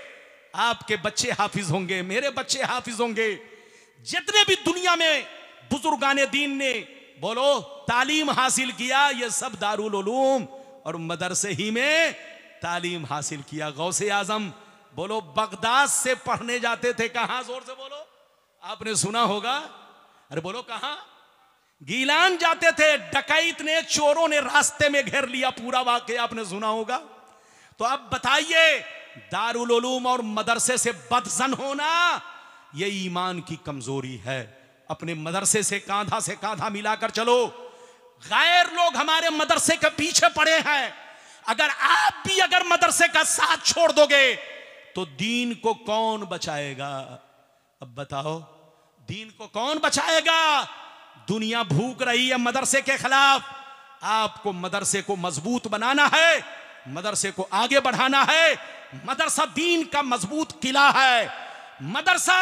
आपके बच्चे हाफिज होंगे, मेरे बच्चे हाफिज होंगे। जितने भी दुनिया में बुजुर्गाने दीन ने बोलो तालीम हासिल किया, ये सब दारुल उलूम और मदरसे ही में तालीम हासिल किया। गौसे आजम बोलो बगदाद से पढ़ने जाते थे, कहां, जोर से बोलो, आपने सुना होगा, अरे बोलो कहां, गीलान जाते थे, डकैत ने, चोरों ने रास्ते में घेर लिया, पूरा वाकया आपने सुना होगा। तो अब बताइए दारुल उलूम और मदरसे से बदजन होना ये ईमान की कमजोरी है। अपने मदरसे से कांधा मिलाकर चलो। गैर लोग हमारे मदरसे के पीछे पड़े हैं, अगर आप भी अगर मदरसे का साथ छोड़ दोगे तो दीन को कौन बचाएगा? अब बताओ दीन को कौन बचाएगा? दुनिया भूख रही है मदरसे के खिलाफ। आपको मदरसे को मजबूत बनाना है, मदरसे को आगे बढ़ाना है। मदरसा दीन का मजबूत किला है। मदरसा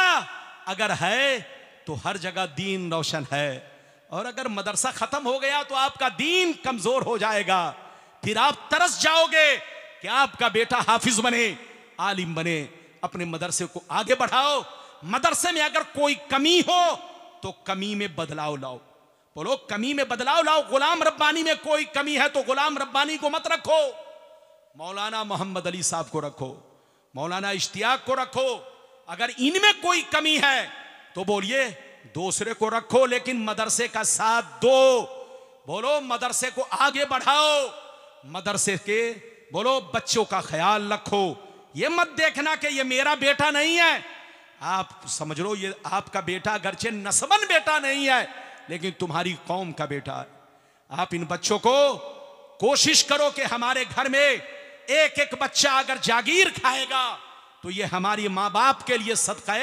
अगर है तो हर जगह दीन रोशन है, और अगर मदरसा खत्म हो गया तो आपका दीन कमजोर हो जाएगा। फिर आप तरस जाओगे कि आपका बेटा हाफिज बने, आलिम बने। अपने मदरसे को आगे बढ़ाओ। मदरसे में अगर कोई कमी हो तो कमी में बदलाव लाओ। बोलो कमी में बदलाव लाओ। गुलाम रब्बानी में कोई कमी है तो गुलाम रब्बानी को मत रखो, मौलाना मोहम्मद अली साहब को रखो, मौलाना इश्तियाक को रखो। अगर इनमें कोई कमी है तो बोलिए दूसरे को रखो, लेकिन मदरसे का साथ दो। बोलो मदरसे को आगे बढ़ाओ। मदरसे के बोलो बच्चों का ख्याल रखो। ये मत देखना कि ये मेरा बेटा नहीं है। आप समझ लो ये आपका बेटा, अगरचे नस्बन बेटा नहीं है लेकिन तुम्हारी कौम का बेटा है। आप इन बच्चों को कोशिश करो कि हमारे घर में एक एक बच्चा अगर जागीर खाएगा तो ये हमारी माँ बाप के लिए सदका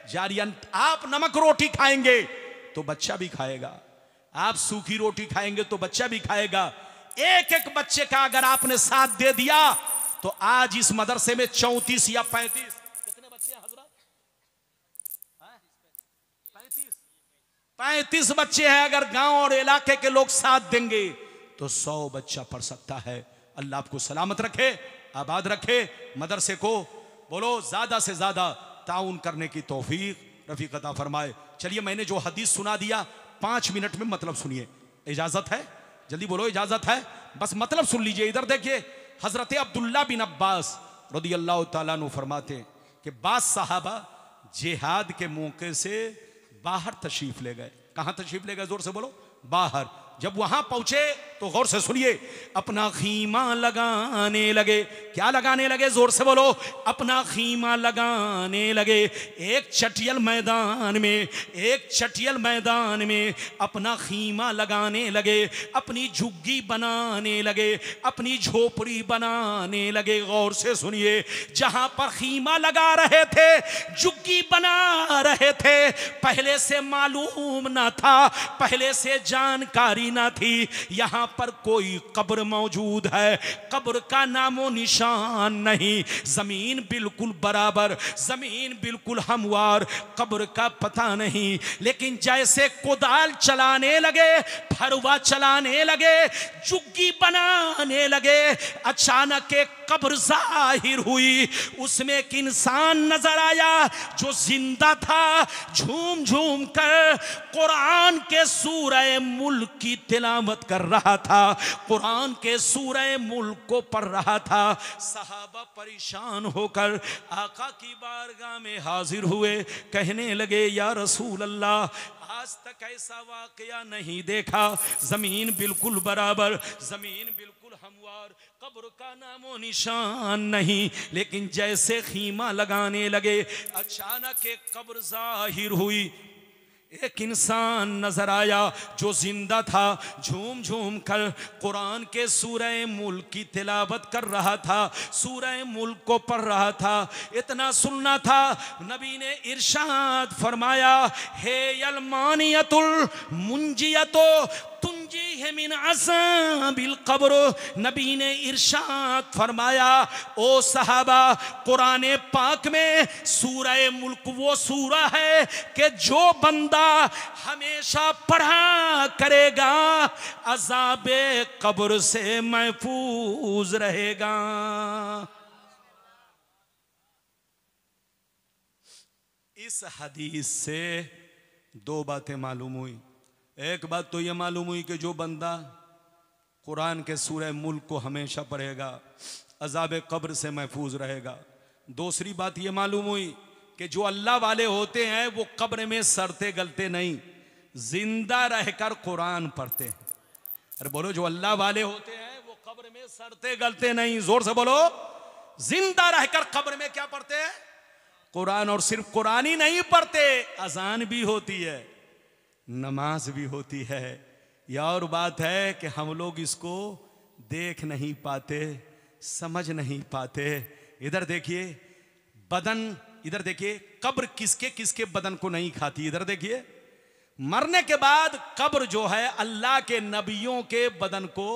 जारिया। आप नमक रोटी खाएंगे तो बच्चा भी खाएगा, आप सूखी रोटी खाएंगे तो बच्चा भी खाएगा। एक एक बच्चे का अगर आपने साथ दे दिया तो आज इस मदरसे में 34 या 35, कितने बच्चे हैं हजरत? 35 बच्चे हैं। अगर गांव और इलाके के लोग साथ देंगे तो 100 बच्चा पढ़ सकता है। अल्लाह आपको सलामत रखे, आबाद रखे। मदरसे को बोलो ज्यादा से ज्यादा ताउन करने की तौफीक रफीक अता फरमाए। चलिए मैंने जो हदीस सुना दिया 5 मिनट में मतलब सुनिए, इजाजत है? जल्दी बोलो इजाजत है? बस मतलब सुन लीजिए। इधर देखिए, हजरत अब्दुल्ला बिन अब्बास रदियल्लाहु ताला अन्हु फरमाते हैं कि बास साहबा जिहाद के मौके से बाहर तशरीफ ले गए। कहां तशरीफ ले गए? जोर से बोलो, बाहर। जब वहां पहुंचे तो गौर से सुनिए, अपना खीमा लगाने लगे। क्या लगाने लगे? जोर से बोलो, अपना खीमा लगाने लगे। एक चटियल मैदान में, एक चटियल मैदान में अपना खीमा लगाने लगे, अपनी झुग्गी बनाने लगे, अपनी झोपड़ी बनाने लगे। गौर से सुनिए, जहां पर खीमा लगा रहे थे, झुग्गी बना रहे थे, पहले से मालूम ना था, पहले से जानकारी ना थी यहां पर कोई कब्र मौजूद है। कब्र का नामो निशान नहीं, जमीन बिल्कुल बराबर, जमीन बिल्कुल हमवार, कब्र का पता नहीं। लेकिन जैसे कुदाल चलाने लगे, फरवा चलाने लगे, झुग्गी बनाने लगे, अचानक एक कब्र जाहिर हुई। उसमें एक इंसान नजर आया जो जिंदा था। झूम झूम कर कुरान के सूरह मुल्क की तिलावत कर रहा था, कुरान के सूरह मुल्क को पढ़ रहा था। सहाबा परेशान होकर आका की बारगाह में हाजिर हुए, कहने लगे या रसूल अल्लाह, आज तक ऐसा वाकया नहीं देखा। जमीन बिल्कुल बराबर, जमीन बिल्कुल हमवार, कब्र का नामो निशान नहीं। लेकिन जैसे खीमा लगाने लगे, अचानक एक कब्र जाहिर हुई। एक इंसान नजर आया जो जिंदा था, झूम झूम कर कुरान के सूरह मुल्क की तिलावत कर रहा था, सूरह मुल्क को पढ़ रहा था। इतना सुनना था, नबी ने इरशाद फरमाया, हे यलमानियतुल मुंजियतो तुंजी अलैहि मिन अज़ाबिल क़ब्र। नबी ने इरशाद फरमाया, ओ सहाबा, कुरान पाक में सूरह मुल्क वो सूरा है कि जो बंदा हमेशा पढ़ा करेगा अज़ाबे कब्र से महफूज रहेगा। इस हदीस से दो बातें मालूम हुई। एक बात तो यह मालूम हुई कि जो बंदा कुरान के सूरह मुल्क को हमेशा पढ़ेगा अज़ाब कब्र से महफूज रहेगा। दूसरी बात यह मालूम हुई कि जो अल्लाह वाले होते हैं वो कब्र में सड़ते गलते नहीं, जिंदा रहकर कुरान पढ़ते हैं। अरे बोलो, जो अल्लाह वाले होते हैं वो कब्र में सड़ते गलते नहीं, जोर से बोलो, जिंदा रहकर कब्र में क्या पढ़ते हैं? कुरान। और सिर्फ कुरान ही नहीं पढ़ते, अजान भी होती है, नमाज भी होती है। यह और बात है कि हम लोग इसको देख नहीं पाते, समझ नहीं पाते। इधर देखिए बदन, इधर देखिए कब्र किसके किसके बदन को नहीं खाती। इधर देखिए, मरने के बाद कब्र जो है अल्लाह के नबियों के बदन को,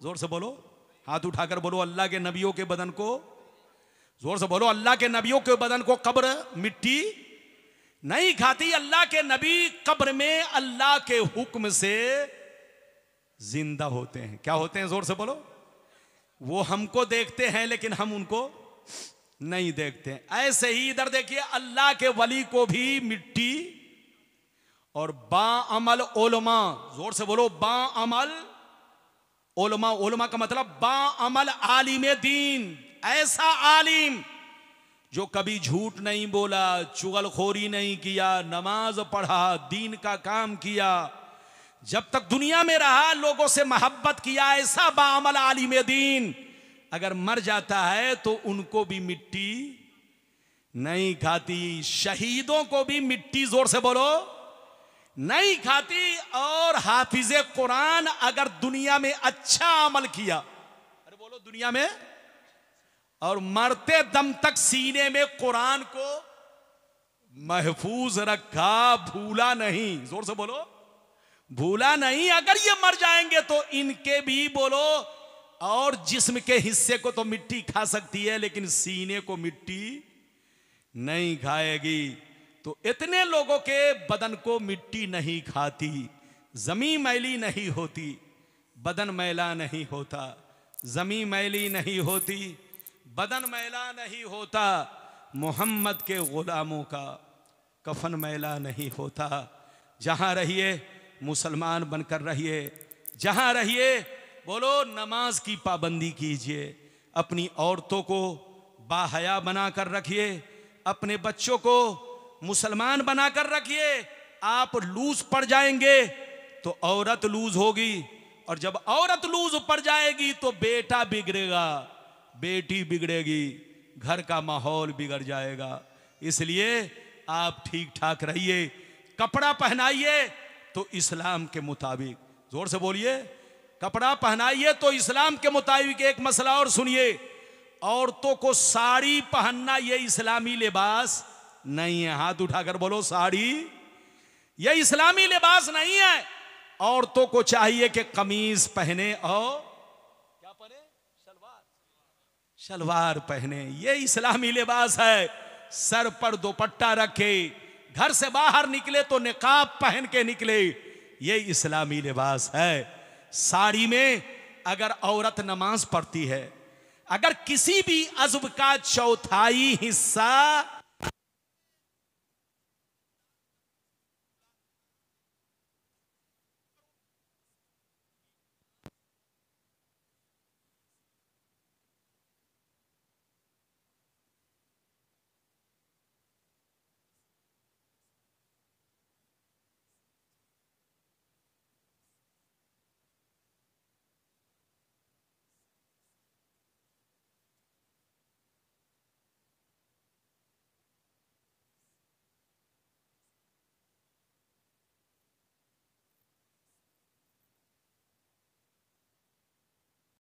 जोर से बोलो, हाथ उठाकर बोलो, अल्लाह के नबियों के बदन को, जोर से बोलो, अल्लाह के नबियों के बदन को कब्र मिट्टी नहीं खाती। अल्लाह के नबी कब्र में अल्लाह के हुक्म से जिंदा होते हैं। क्या होते हैं? जोर से बोलो। वो हमको देखते हैं लेकिन हम उनको नहीं देखते हैं। ऐसे ही इधर देखिए, अल्लाह के वली को भी मिट्टी और बाअमल उलमा, जोर से बोलो, बाअमल उलमा। उलमा का मतलब बाअमल आलिम दीन, ऐसा आलिम जो कभी झूठ नहीं बोला, चुगलखोरी नहीं किया, नमाज पढ़ा, दीन का काम किया, जब तक दुनिया में रहा लोगों से मोहब्बत किया, ऐसा बाअमल आलिम दीन अगर मर जाता है तो उनको भी मिट्टी नहीं खाती। शहीदों को भी मिट्टी, जोर से बोलो, नहीं खाती। और हाफिजे कुरान अगर दुनिया में अच्छा अमल किया, अरे बोलो, दुनिया में, और मरते दम तक सीने में कुरान को महफूज रखा, भूला नहीं, जोर से बोलो, भूला नहीं। अगर ये मर जाएंगे तो इनके भी, बोलो, और जिस्म के हिस्से को तो मिट्टी खा सकती है लेकिन सीने को मिट्टी नहीं खाएगी। तो इतने लोगों के बदन को मिट्टी नहीं खाती, जमीन मैली नहीं होती, बदन मैला नहीं होता, जमीन मैली नहीं होती, बदन मैला नहीं होता। मोहम्मद के गुलामों का कफन मैला नहीं होता। जहां रहिए मुसलमान बनकर रहिए, जहां रहिए, बोलो, नमाज की पाबंदी कीजिए, अपनी औरतों को बाहया बनाकर रखिए, अपने बच्चों को मुसलमान बनाकर रखिए। आप लूज पड़ जाएंगे तो औरत लूज होगी, और जब औरत लूज पड़ जाएगी तो बेटा बिगड़ेगा, बेटी बिगड़ेगी, घर का माहौल बिगड़ जाएगा। इसलिए आप ठीक ठाक रहिए, कपड़ा पहनाइए तो इस्लाम के मुताबिक, जोर से बोलिए, कपड़ा पहनाइए तो इस्लाम के मुताबिक। एक मसला और सुनिए, औरतों को साड़ी पहनना ये इस्लामी लिबास नहीं है। हाथ उठाकर बोलो, साड़ी ये इस्लामी लिबास नहीं है। औरतों को चाहिए कि कमीज पहने और क्या पहने, शलवार, शलवार पहने, ये इस्लामी लिबास है। सर पर दुपट्टा रखे, घर से बाहर निकले तो निकाब पहन के निकले, ये इस्लामी लिबास है। साड़ी में अगर औरत नमाज पढ़ती है, अगर किसी भी अज़्व का चौथाई हिस्सा